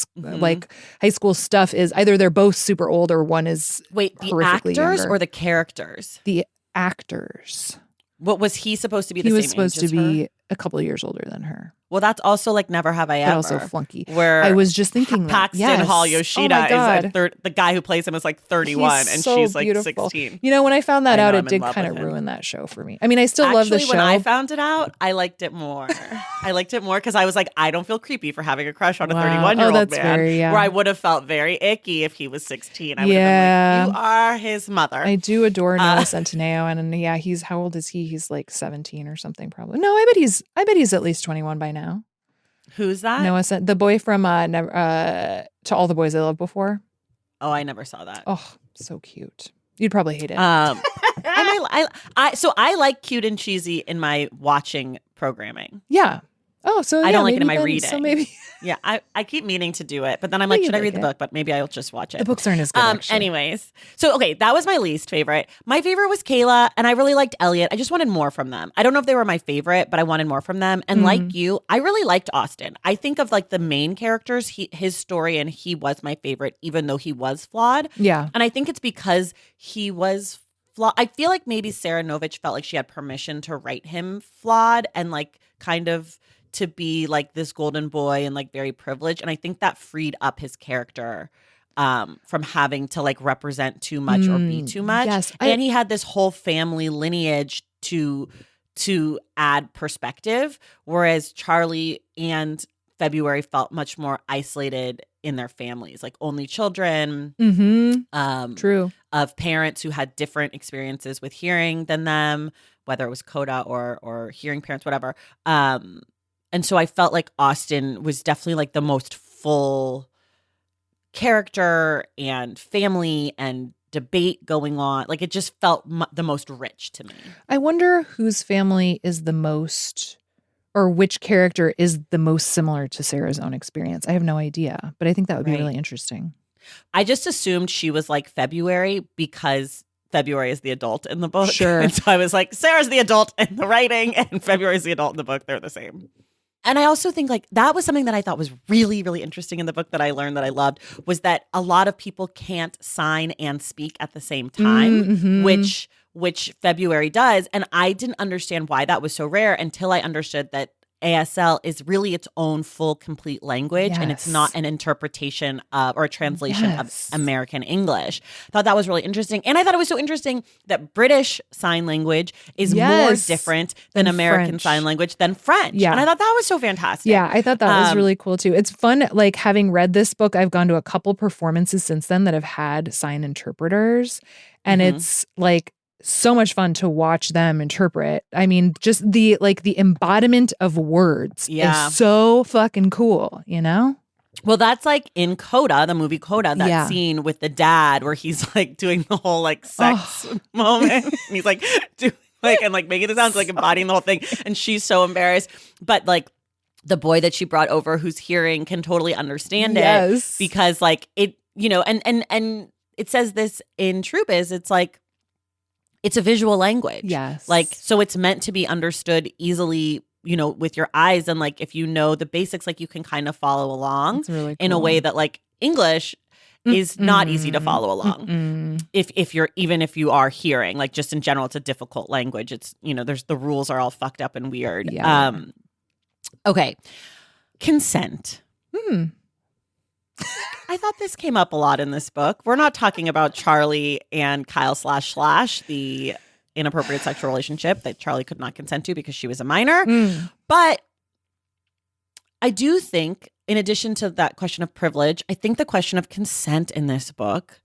school stuff is either they're both super old or one is the actors younger. Or the characters? The actors. What was he supposed to be? He was supposed to be a couple of years older than her. Well, that's also like Never Have I Ever. But also Flunky. Where I was just thinking that. Paxton Hall Yoshida is the guy who plays him is like 31 and she's like beautiful. 16. You know, when I found that out, it did kind of ruin that show for me. I mean, I still love the show. When I found it out, I liked it more. I liked it more because I was like, I don't feel creepy for having a crush on a 31-year-old man. Where I would have felt very icky if he was 16. I would have been like, you are his mother. I do adore Noah Centineo. And he's, how old is he? He's like 17 or something probably. No, I bet he's at least 21 by now. Who's that? Noah sent the boy from To All the Boys I Loved Before. Oh, I never saw that. Oh, so cute. You'd probably hate it. So I like cute and cheesy in my watching programming. Yeah. Oh, so I don't like it in my reading. So maybe. Yeah, I keep meaning to do it, but then I'm like, should I read the book? But maybe I'll just watch it. The books aren't as good, actually. Anyways, so okay, that was my least favorite. My favorite was Kayla, and I really liked Elliot. I just wanted more from them. I don't know if they were my favorite, but I wanted more from them. And like you, I really liked Austin. I think of like the main characters, his story, and he was my favorite, even though he was flawed. Yeah. And I think it's because he was flawed. I feel like maybe Sara Nović felt like she had permission to write him flawed and like kind of to be like this golden boy and like very privileged. And I think that freed up his character from having to like represent too much or be too much. Yes, and he had this whole family lineage to add perspective, whereas Charlie and February felt much more isolated in their families, like only children. True. Of parents who had different experiences with hearing than them, whether it was coda or hearing parents, whatever. And so I felt like Austin was definitely like the most full character and family and debate going on. Like it just felt the most rich to me. I wonder whose family is the most, or which character is the most similar to Sarah's own experience. I have no idea, but I think that would be really interesting. I just assumed she was like February because February is the adult in the book. Sure. And so I was like, Sarah's the adult in the writing and February's the adult in the book. They're the same. And I also think like that was something that I thought was really, really interesting in the book that I learned that I loved was that a lot of people can't sign and speak at the same time, which February does. And I didn't understand why that was so rare until I understood that ASL is really its own full, complete language, and it's not an interpretation of or a translation of American English. Thought that was really interesting. And I thought it was so interesting that British Sign Language is more different than American French. Sign Language than French. Yeah. And I thought that was so fantastic. Yeah, I thought that was really cool too. It's fun, like having read this book, I've gone to a couple performances since then that have had sign interpreters. And it's like so much fun to watch them interpret. I mean, just the embodiment of words is so fucking cool, you know? Well, that's like in Coda, the movie Coda, that scene with the dad where he's like doing the whole like sex moment. And he's like doing like and like making the sounds like embodying the whole thing. And she's so embarrassed. But like the boy that she brought over who's hearing can totally understand it because like it, you know, and it says this in True Biz, it's like it's a visual language. Yes. Like, so it's meant to be understood easily, you know, with your eyes. And like, if you know the basics, like you can kind of follow along really in a way that like English is not easy to follow along. If you're, even if you are hearing, like just in general, it's a difficult language. It's, you know, the rules are all fucked up and weird. Yeah. Okay. Consent. I thought this came up a lot in this book. We're not talking about Charlie and Kyle / the inappropriate sexual relationship that Charlie could not consent to because she was a minor. But I do think, in addition to that question of privilege, I think the question of consent in this book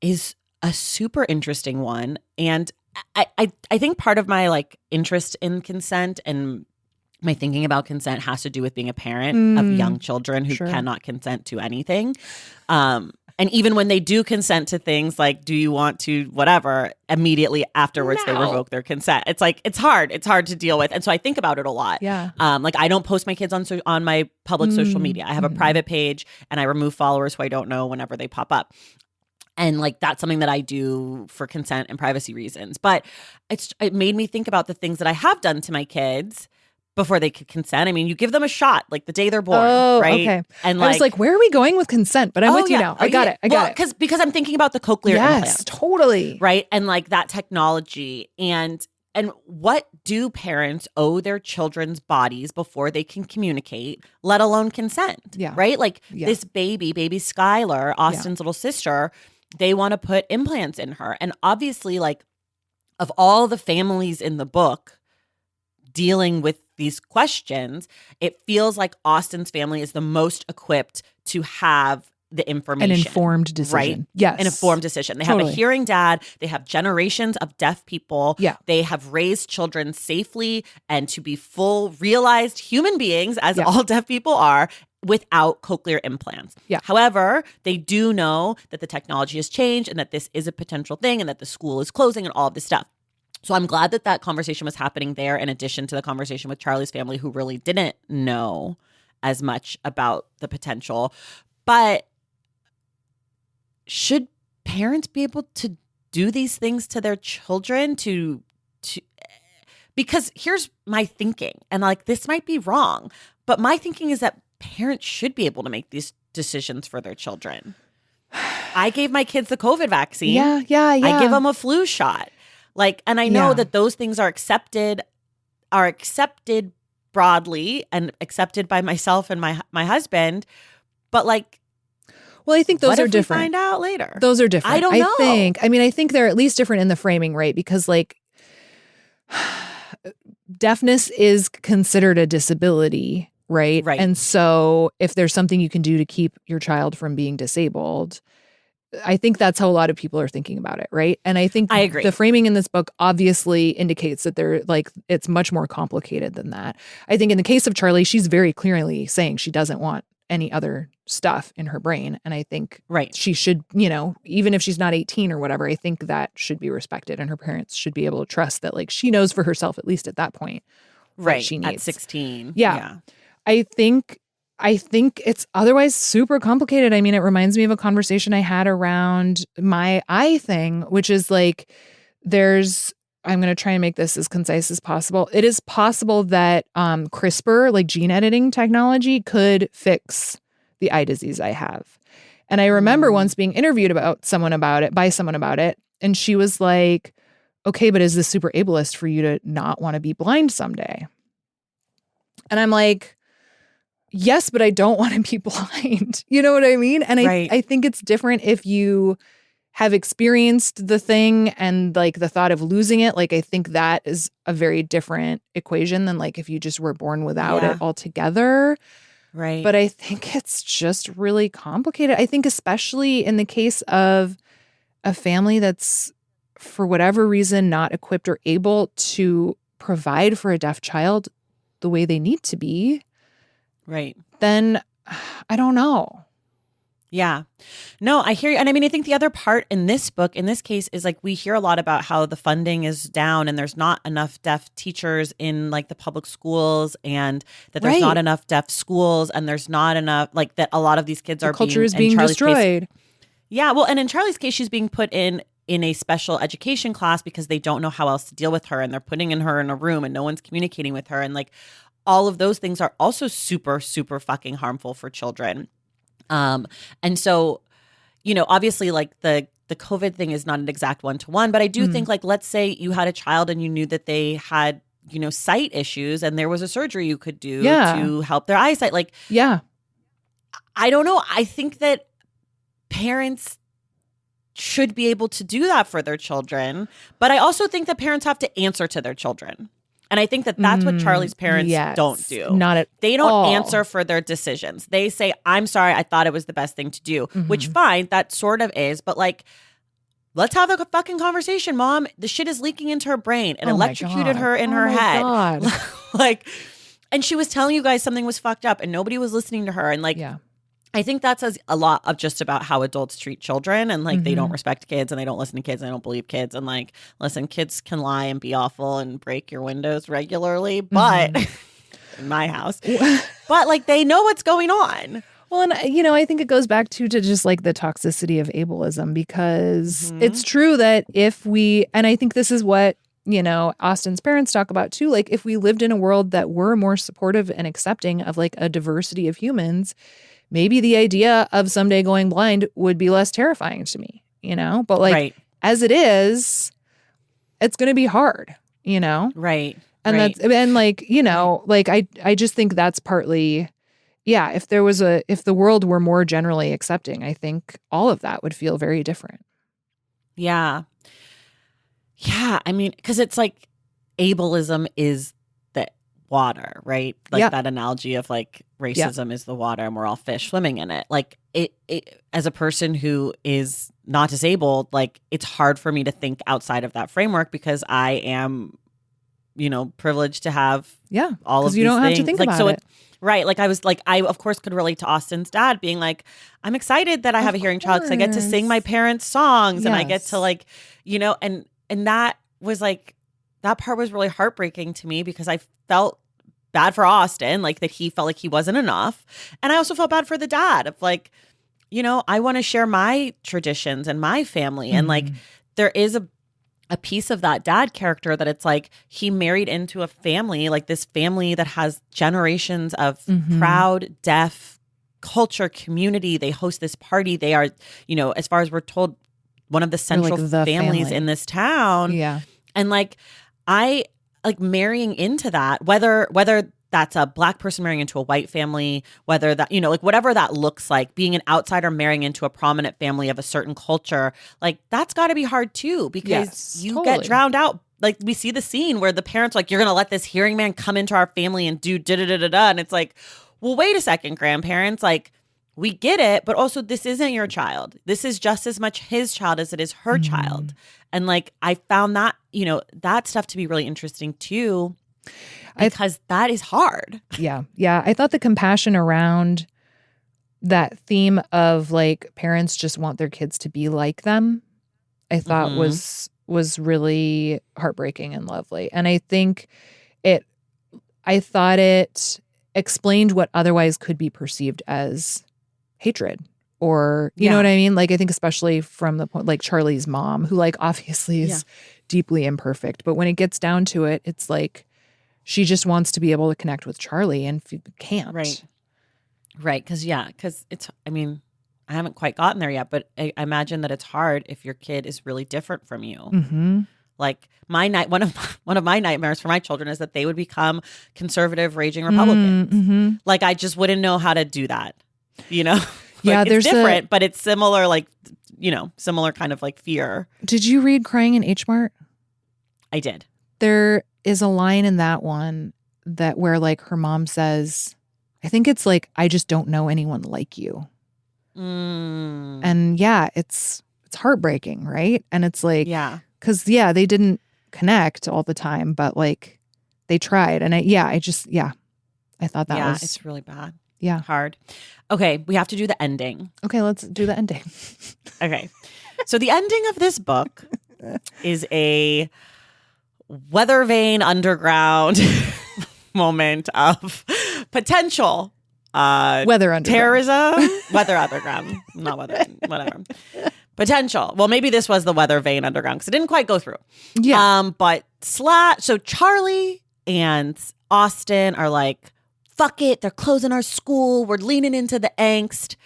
is a super interesting one. And I think part of my like interest in consent and my thinking about consent has to do with being a parent of young children who cannot consent to anything. And even when they do consent to things like, do you want to whatever, immediately afterwards they revoke their consent. It's like, it's hard to deal with. And so I think about it a lot. Yeah. Like I don't post my kids on my public social media. I have a private page and I remove followers who I don't know whenever they pop up. And like that's something that I do for consent and privacy reasons. But it made me think about the things that I have done to my kids before they could consent. I mean, you give them a shot like the day they're born, right? Okay. And I was like, where are we going with consent? But I'm with you now. I got it. Because I'm thinking about the cochlear implant. Yes, totally. Right? And like that technology and what do parents owe their children's bodies before they can communicate, let alone consent? Yeah. Right? Like this baby Skylar, Austin's little sister, they want to put implants in her. And obviously, like, of all the families in the book dealing with these questions, it feels like Austin's family is the most equipped to have the information. An informed decision. Right? Yes. An informed decision. They Totally. have a hearing dad. They have generations of deaf people. Yeah. They have raised children safely and to be full realized human beings, as all deaf people are, without cochlear implants. Yeah. However, they do know that the technology has changed and that this is a potential thing and that the school is closing and all of this stuff. So I'm glad that that conversation was happening there, in addition to the conversation with Charlie's family, who really didn't know as much about the potential. But should parents be able to do these things to their children because here's my thinking, and like this might be wrong, but my thinking is that parents should be able to make these decisions for their children. I gave my kids the COVID vaccine. Yeah. I give them a flu shot. Like, and I know that those things are accepted broadly and accepted by myself and my husband, but like, well, I think those what are if different. We find out later. Those are different. I don't know. I think they're at least different in the framing, right? Because like deafness is considered a disability, right? Right. And so if there's something you can do to keep your child from being disabled, I think that's how a lot of people are thinking about it, right? And I think I agree. The framing in this book obviously indicates that they're like it's much more complicated than that. I think in the case of Charlie, she's very clearly saying she doesn't want any other stuff in her brain. And I think she should, even if she's not 18 or whatever, I think that should be respected. And her parents should be able to trust that like she knows for herself, at least at that point, what she needs. At 16. Yeah. I think it's otherwise super complicated. I mean, it reminds me of a conversation I had around my eye thing, which is like I'm going to try and make this as concise as possible. It is possible that CRISPR, like gene editing technology, could fix the eye disease I have. And I remember once being interviewed by someone about it. And she was like, okay, but is this super ableist for you to not want to be blind someday? And I'm like, yes, but I don't want to be blind. You know what I mean? And I think it's different if you have experienced the thing and like the thought of losing it. Like, I think that is a very different equation than like if you just were born without it altogether. Right. But I think it's just really complicated. I think especially in the case of a family that's for whatever reason not equipped or able to provide for a deaf child the way they need to be. Right. Then I don't know. Yeah. No, I hear you. And I mean, I think the other part in this book, in this case, is like we hear a lot about how the funding is down and there's not enough deaf teachers in like the public schools, and that there's not enough deaf schools, and there's not enough, like that a lot of these kids culture is being destroyed. Yeah. Well, and in Charlie's case, she's being put in a special education class because they don't know how else to deal with her, and they're putting her in a room and no one's communicating with her. And like all of those things are also super, super fucking harmful for children. And so, obviously like the COVID thing is not an exact one-to-one, but I do think like, let's say you had a child and you knew that they had, sight issues and there was a surgery you could do to help their eyesight. Like, I don't know. I think that parents should be able to do that for their children, but I also think that parents have to answer to their children. And I think that that's what Charlie's parents don't do. Not at They don't all. answer for their decisions. They say, I'm sorry, I thought it was the best thing to do, which fine, that sort of is. But like, let's have a fucking conversation, Mom. The shit is leaking into her brain and electrocuted her in her head. Like, and she was telling you guys something was fucked up and nobody was listening to her. And like, I think that says a lot of just about how adults treat children, and like they don't respect kids and they don't listen to kids and they don't believe kids, and like, listen, kids can lie and be awful and break your windows regularly, but in my house, but like they know what's going on. Well, and I think it goes back to just like the toxicity of ableism, because it's true that and I think this is what, Austin's parents talk about too, like if we lived in a world that were more supportive and accepting of like a diversity of humans, maybe the idea of someday going blind would be less terrifying to me, but like as it is, it's going to be hard, Right. And and like, like I just think that's partly, if the world were more generally accepting, I think all of that would feel very different. Yeah. Yeah. I mean, because it's like ableism is water, right? Like Yep. that analogy of like racism is the water and we're all fish swimming in it. Like it as a person who is not disabled, like it's hard for me to think outside of that framework because I am, privileged to have all of these things. Because you don't have to think about it. Right. Like I of course could relate to Austin's dad being like, I'm excited that I have a hearing child because I get to sing my parents' songs and I get to like, and that was like, that part was really heartbreaking to me because I felt bad for Austin, like that he felt like he wasn't enough. And I also felt bad for the dad of like, I want to share my traditions and my family. And like, there is a piece of that dad character that it's like he married into a family, like this family that has generations of proud, deaf culture, community. They host this party. They are, as far as we're told, one of the central families in this town. Yeah. And like, I like marrying into that, whether that's a Black person marrying into a white family, whether that, like whatever that looks like, being an outsider marrying into a prominent family of a certain culture, like that's got to be hard too, because you get drowned out. Like we see the scene where the parents are like, you're going to let this hearing man come into our family and do da-da-da-da-da. And it's like, well, wait a second, grandparents, like we get it, but also this isn't your child. This is just as much his child as it is her child. And like, I found that, that stuff to be really interesting too, because that is hard. Yeah. Yeah. I thought the compassion around that theme of like parents just want their kids to be like them, I thought was really heartbreaking and lovely. And I think I thought it explained what otherwise could be perceived as hatred. Or, you know what I mean? Like, I think especially from the point, like Charlie's mom, who like obviously is deeply imperfect. But when it gets down to it, it's like she just wants to be able to connect with Charlie and can't. Right. Right. Because it's, I mean, I haven't quite gotten there yet, but I imagine that it's hard if your kid is really different from you. Like one of my nightmares for my children is that they would become conservative, raging Republicans. Like, I just wouldn't know how to do that, Like, it's different, but it's similar, like, similar kind of like fear. Did you read Crying in H Mart? I did. There is a line in that one where like her mom says, I think it's like, I just don't know anyone like you. And it's heartbreaking, right? And it's like, because they didn't connect all the time, but like they tried. And I thought that was, it's really bad. Yeah. Hard. Okay. We have to do the ending. Okay. Let's do the ending. Okay. So the ending of this book is a weather vane underground moment of potential weather underground. terrorism. Weather underground. Not weather. Whatever. Potential. Well, maybe this was the weather vane underground because it didn't quite go through. Yeah. But so Charlie and Austin are like, fuck it, they're closing our school, we're leaning into the angst.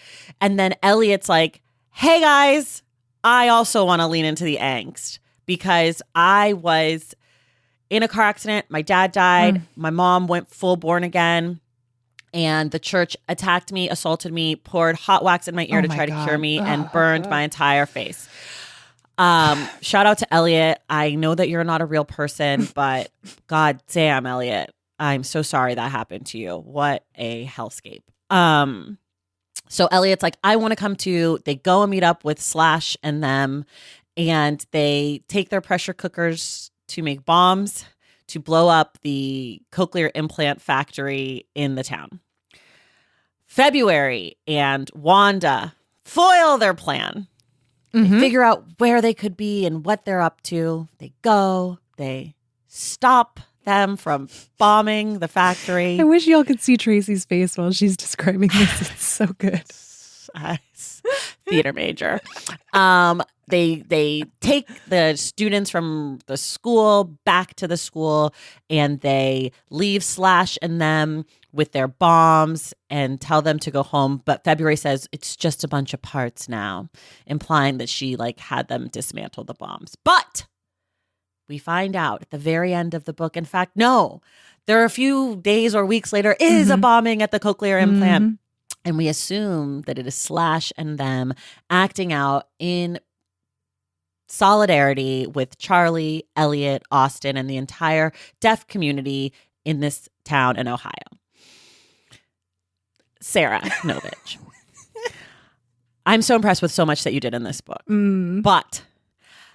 And then Elliot's like, hey guys, I also want to lean into the angst because I was in a car accident, my dad died, my mom went full born again, and the church attacked me, assaulted me, poured hot wax in my ear to try to cure me, and burned my entire face. Shout out to Elliot. I know that you're not a real person, but god damn, Elliot, I'm so sorry that happened to you. What a hellscape. So Elliot's like, I want to come too. They go and meet up with Slash and them, and they take their pressure cookers to make bombs to blow up the cochlear implant factory in the town. February and Wanda foil their plan. They figure out where they could be and what they're up to. They go, they stop them from bombing the factory. I wish y'all could see Tracy's face while she's describing this. It's so good. Theater major. They take the students from the school back to the school, and they leave Slash and them with their bombs and tell them to go home. But February says it's just a bunch of parts now, implying that she like had them dismantle the bombs. But we find out at the very end of the book, in fact, no, there are a few days or weeks later is a bombing at the cochlear implant. And we assume that it is Slash and them acting out in solidarity with Charlie, Elliot, Austin, and the entire deaf community in this town in Ohio. Sara Nović. I'm so impressed with so much that you did in this book. But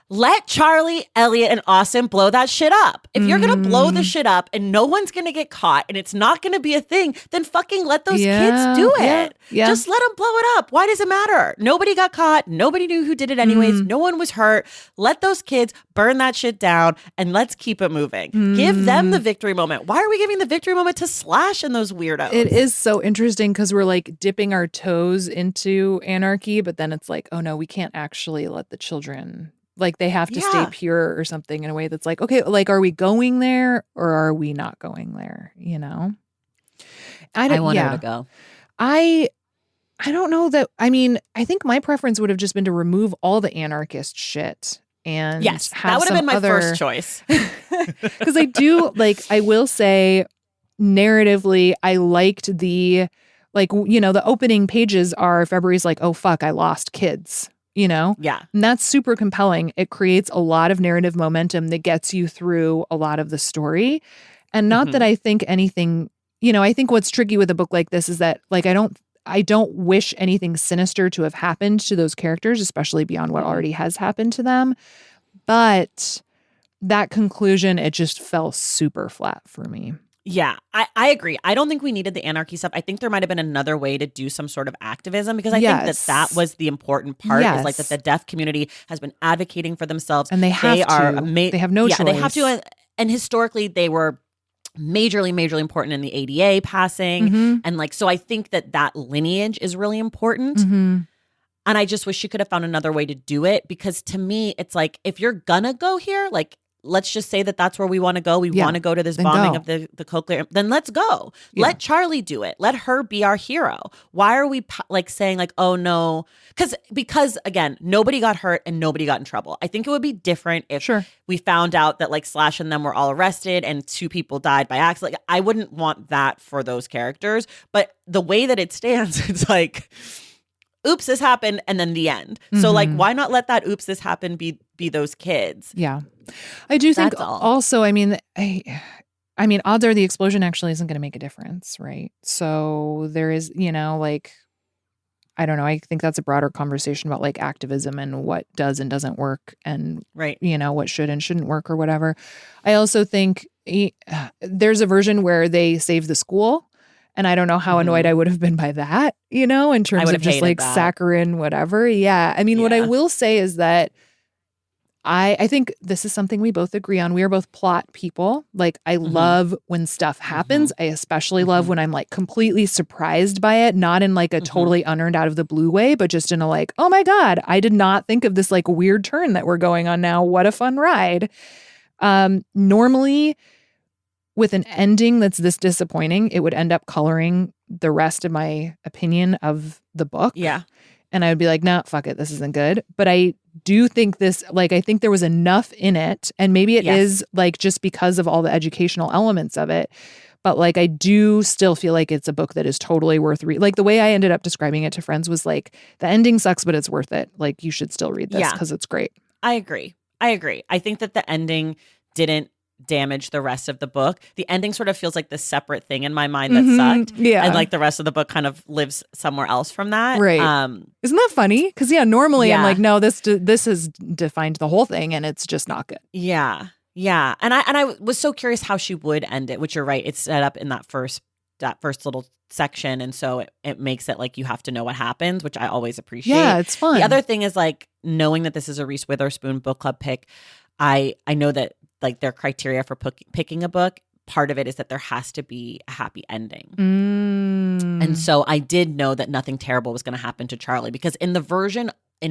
let Charlie, Elliot, and Austin blow that shit up. If you're going to blow the shit up and no one's going to get caught and it's not going to be a thing, then fucking let those kids do it. Yeah. Just let them blow it up. Why does it matter? Nobody got caught. Nobody knew who did it anyways. No one was hurt. Let those kids burn that shit down and let's keep it moving. Give them the victory moment. Why are we giving the victory moment to Slash and those weirdos? It is so interesting because we're like dipping our toes into anarchy, but then it's like, oh no, we can't actually let the children... Like they have to stay pure or something in a way that's like, okay, like, are we going there or are we not going there? You know? I want her to go. I don't know that. I mean, I think my preference would have just been to remove all the anarchist shit. And yes, that would have been my first choice. Because I do, like, I will say narratively, I liked the, like, you know, the opening pages are February's like, oh, fuck, I lost kids. You know? Yeah. And that's super compelling. It creates a lot of narrative momentum that gets you through a lot of the story. And not that I think anything, you know, I think what's tricky with a book like this is that, like, I don't wish anything sinister to have happened to those characters, especially beyond what already has happened to them. But that conclusion, it just fell super flat for me. Yeah, I agree. I don't think we needed the anarchy stuff. I think there might have been another way to do some sort of activism because I think that was the important part is like that the deaf community has been advocating for themselves. And they have they have no choice. They have to. And historically, they were majorly important in the ADA passing. And like, so I think that lineage is really important. And I just wish she could have found another way to do it because to me, it's like, if you're gonna go here, like, let's just say that that's where we want to go. We want to go to this bombing of the cochlear. Then let's go. Yeah. Let Charlie do it. Let her be our hero. Why are we like saying like, oh no? Because again, nobody got hurt and nobody got in trouble. I think it would be different if we found out that like Slash and them were all arrested and 2 people died by accident. Like, I wouldn't want that for those characters. But the way that it stands, it's like, oops, this happened, and then the end. So like, why not let that oops, this happened be those kids? Yeah. I do think also, I mean, odds are the explosion actually isn't going to make a difference, right? So there is, you know, like, I don't know. I think that's a broader conversation about like activism and what does and doesn't work and, you know, what should and shouldn't work or whatever. I also think there's a version where they save the school. And I don't know how annoyed I would have been by that, you know, in terms of just like saccharine, whatever. Yeah. I mean, what I will say is that I think this is something we both agree on. We are both plot people. Like, I love when stuff happens. I especially love when I'm like completely surprised by it, not in like a totally unearned out of the blue way, but just in a like, oh my God, I did not think of this like weird turn that we're going on now. What a fun ride. Normally, with an ending that's this disappointing, it would end up coloring the rest of my opinion of the book. Yeah. And I would be like, nah, fuck it. This isn't good. But I do think this, like, I think there was enough in it. And maybe it is like just because of all the educational elements of it. But like, I do still feel like it's a book that is totally worth reading. Like the way I ended up describing it to friends was like, the ending sucks, but it's worth it. Like, you should still read this because it's great. I agree. I think that the ending didn't damage the rest of the book. The ending sort of feels like this separate thing in my mind that sucked. Yeah. And like the rest of the book kind of lives somewhere else from that. Right. Isn't that funny? Because normally I'm like, no, this has defined the whole thing and it's just not good. Yeah. Yeah. And I was so curious how she would end it, which you're right. It's set up in that first little section. And so it makes it like you have to know what happens, which I always appreciate. Yeah, it's fun. The other thing is like knowing that this is a Reese Witherspoon book club pick. I know that like their criteria for picking a book, part of it is that there has to be a happy ending. And so I did know that nothing terrible was going to happen to Charlie because in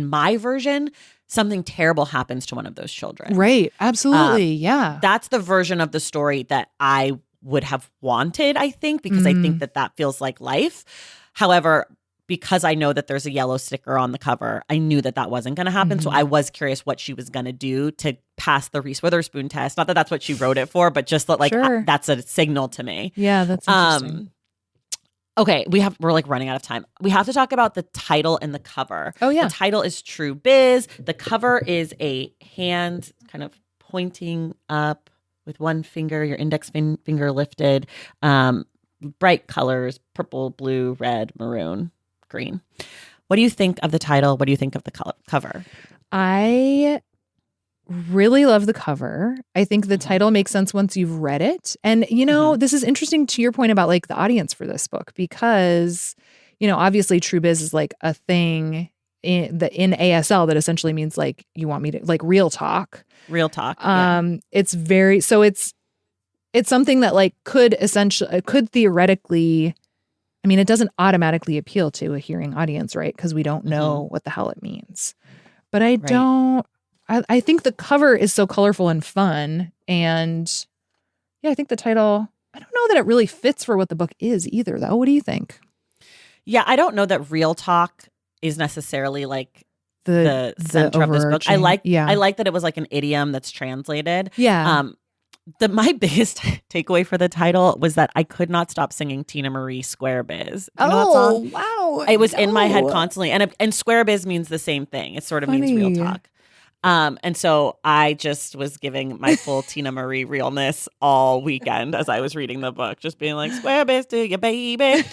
my version, something terrible happens to one of those children. Right. Absolutely. Yeah. That's the version of the story that I would have wanted, I think, because I think that feels like life. However, because I know that there's a yellow sticker on the cover, I knew that wasn't going to happen. So I was curious what she was going to do to pass the Reese Witherspoon test. Not that that's what she wrote it for, but just that like that's a signal to me. Yeah, that's interesting. Okay, we're like running out of time. We have to talk about the title and the cover. Oh yeah. The title is True Biz. The cover is a hand kind of pointing up with one finger, your index finger lifted. Bright colors, purple, blue, red, maroon, green. What do you think of the title? What do you think of the cover? I really love the cover. I think the title makes sense once you've read it. And, this is interesting to your point about like the audience for this book because, obviously True Biz is like a thing in ASL that essentially means like you want me to like real talk. Real talk. It's something that like could theoretically, I mean, it doesn't automatically appeal to a hearing audience, right? Because we don't know what the hell it means. But I think the cover is so colorful and fun. And I think the title, I don't know that it really fits for what the book is either, though. What do you think? Yeah, I don't know that real talk is necessarily like the center of this book. I like that it was like an idiom that's translated. Yeah. My biggest takeaway for the title was that I could not stop singing Tina Marie Square Biz. Do you know that song? Wow. It was in my head constantly. And Square Biz means the same thing. It sort of means real talk. And so I just was giving my full Tina Marie realness all weekend as I was reading the book, just being like, Square Biz to you, baby.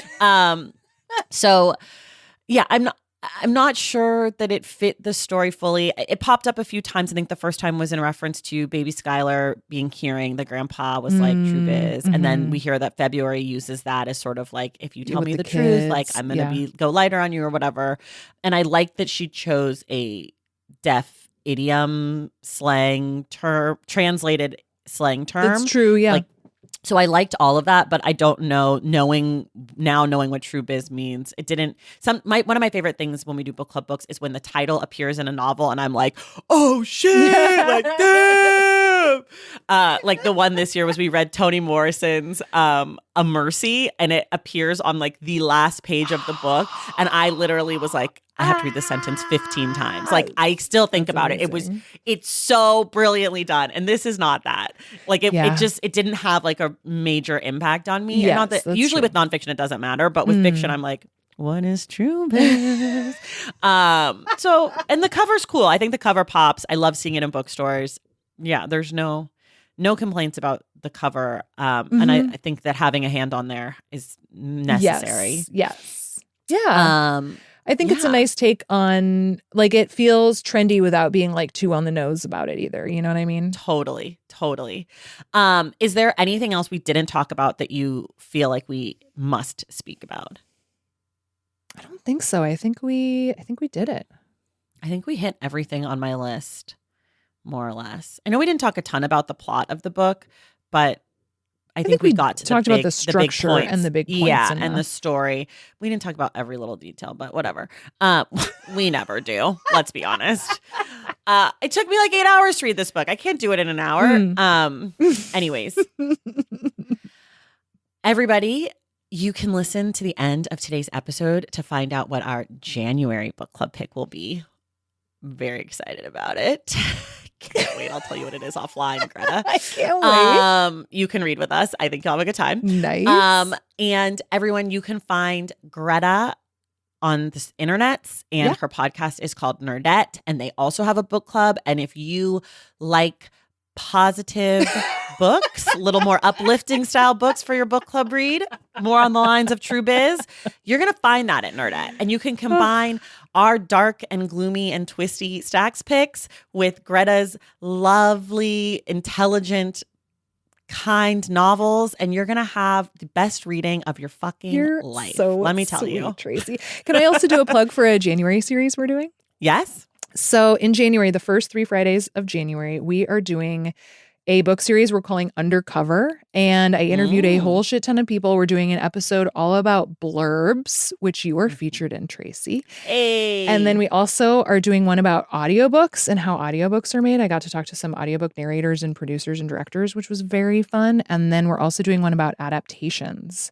So yeah, I'm not sure that it fit the story fully. It popped up a few times. I think the first time was in reference to baby Skylar being hearing the grandpa was like True Biz. And then we hear that February uses that as sort of like, if you tell me the truth, like I'm going to go lighter on you or whatever. And I like that she chose a deaf idiom slang term, translated slang term. That's true. Yeah. So I liked all of that, but I don't know, knowing what True Biz means, it didn't. One of my favorite things when we do book club books is when the title appears in a novel and I'm like, oh shit, like damn. Like the one this year was we read Toni Morrison's A Mercy, and it appears on like the last page of the book, and I literally was like, I have to read this sentence 15 times. Like I still think about amazing. It's so brilliantly done. And this is not that. Like it didn't have like a major impact on me. Yes, and not that usually true. with nonfiction it doesn't matter, but with fiction I'm like, what is True Biz? And the cover's cool. I think the cover pops. I love seeing it in bookstores. Yeah, there's no complaints about the cover. And I think that having a hand on there is necessary. Yes. Yeah. I think it's a nice take on, like, it feels trendy without being like too on the nose about it either. You know what I mean? Totally. Is there anything else we didn't talk about that you feel like we must speak about? I don't think so. I think we did it. I think we hit everything on my list, more or less. I know we didn't talk a ton about the plot of the book, but I think we got to talked about the structure and the big points. Yeah, and the story. We didn't talk about every little detail, but whatever. We never do. Let's be honest. It took me like 8 hours to read this book. I can't do it in an hour. Anyways, everybody, you can listen to the end of today's episode to find out what our January book club pick will be. Very excited about it. Can't wait. I'll tell you what it is offline, Greta. I can't wait. You can read with us. I think you'll have a good time. Nice. And everyone, you can find Greta on the internets, and her podcast is called Nerdette, and they also have a book club. And if you like positive books, a little more uplifting style books for your book club read, more on the lines of True Biz, you're going to find that at Nerdette. And you can combine our dark and gloomy and twisty Stacks picks with Greta's lovely, intelligent, kind novels, and you're going to have the best reading of your fucking life. So let me tell you. Tracy. Can I also do a plug for a January series we're doing? Yes. So in January, the first 3 Fridays of January, we are doing a book series we're calling Undercover. And I interviewed a whole shit ton of people. We're doing an episode all about blurbs, which you are featured in, Tracy. Hey. And then we also are doing one about audiobooks and how audiobooks are made. I got to talk to some audiobook narrators and producers and directors, which was very fun. And then we're also doing one about adaptations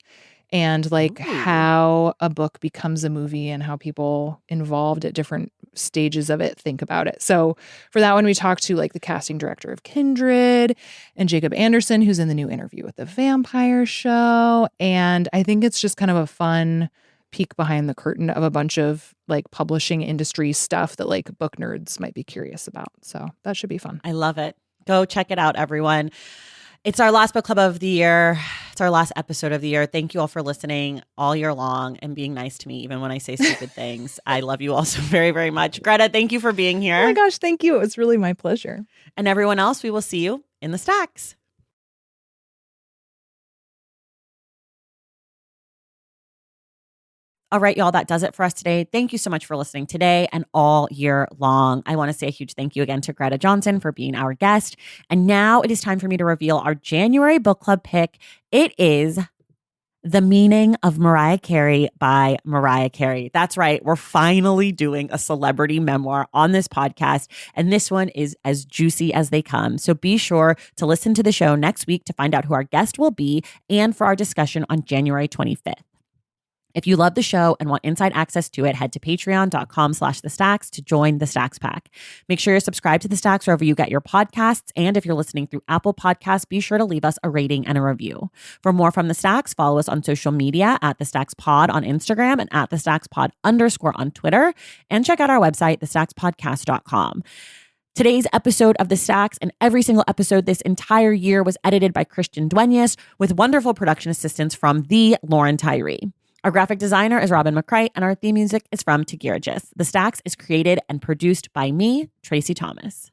and like how a book becomes a movie and how people involved at different stages of it think about it. So for that one, we talked to like the casting director of Kindred and Jacob Anderson, who's in the new Interview with the Vampire show. And I think it's just kind of a fun peek behind the curtain of a bunch of like publishing industry stuff that like book nerds might be curious about. So that should be fun. I love it. Go check it out, everyone. It's our last book club of the year. It's our last episode of the year. Thank you all for listening all year long and being nice to me, even when I say stupid things. I love you all so very, very much. Greta, thank you for being here. Oh my gosh, thank you. It was really my pleasure. And everyone else, we will see you in the stacks. All right, y'all, that does it for us today. Thank you so much for listening today and all year long. I want to say a huge thank you again to Greta Johnsen for being our guest. And now it is time for me to reveal our January book club pick. It is The Meaning of Mariah Carey by Mariah Carey. That's right. We're finally doing a celebrity memoir on this podcast. And this one is as juicy as they come. So be sure to listen to the show next week to find out who our guest will be and for our discussion on January 25th. If you love the show and want inside access to it, head to patreon.com/thestacks to join the Stacks Pack. Make sure you're subscribed to the Stacks wherever you get your podcasts. And if you're listening through Apple Podcasts, be sure to leave us a rating and a review. For more from the Stacks, follow us on social media at the Stacks Pod on Instagram and at the Stacks Pod _ on Twitter. And check out our website, thestackspodcast.com. Today's episode of The Stacks and every single episode this entire year was edited by Christian Duenas with wonderful production assistance from the Lauren Tyree. Our graphic designer is Robin McCray, and our theme music is from Tagirajis. The Stacks is created and produced by me, Tracy Thomas.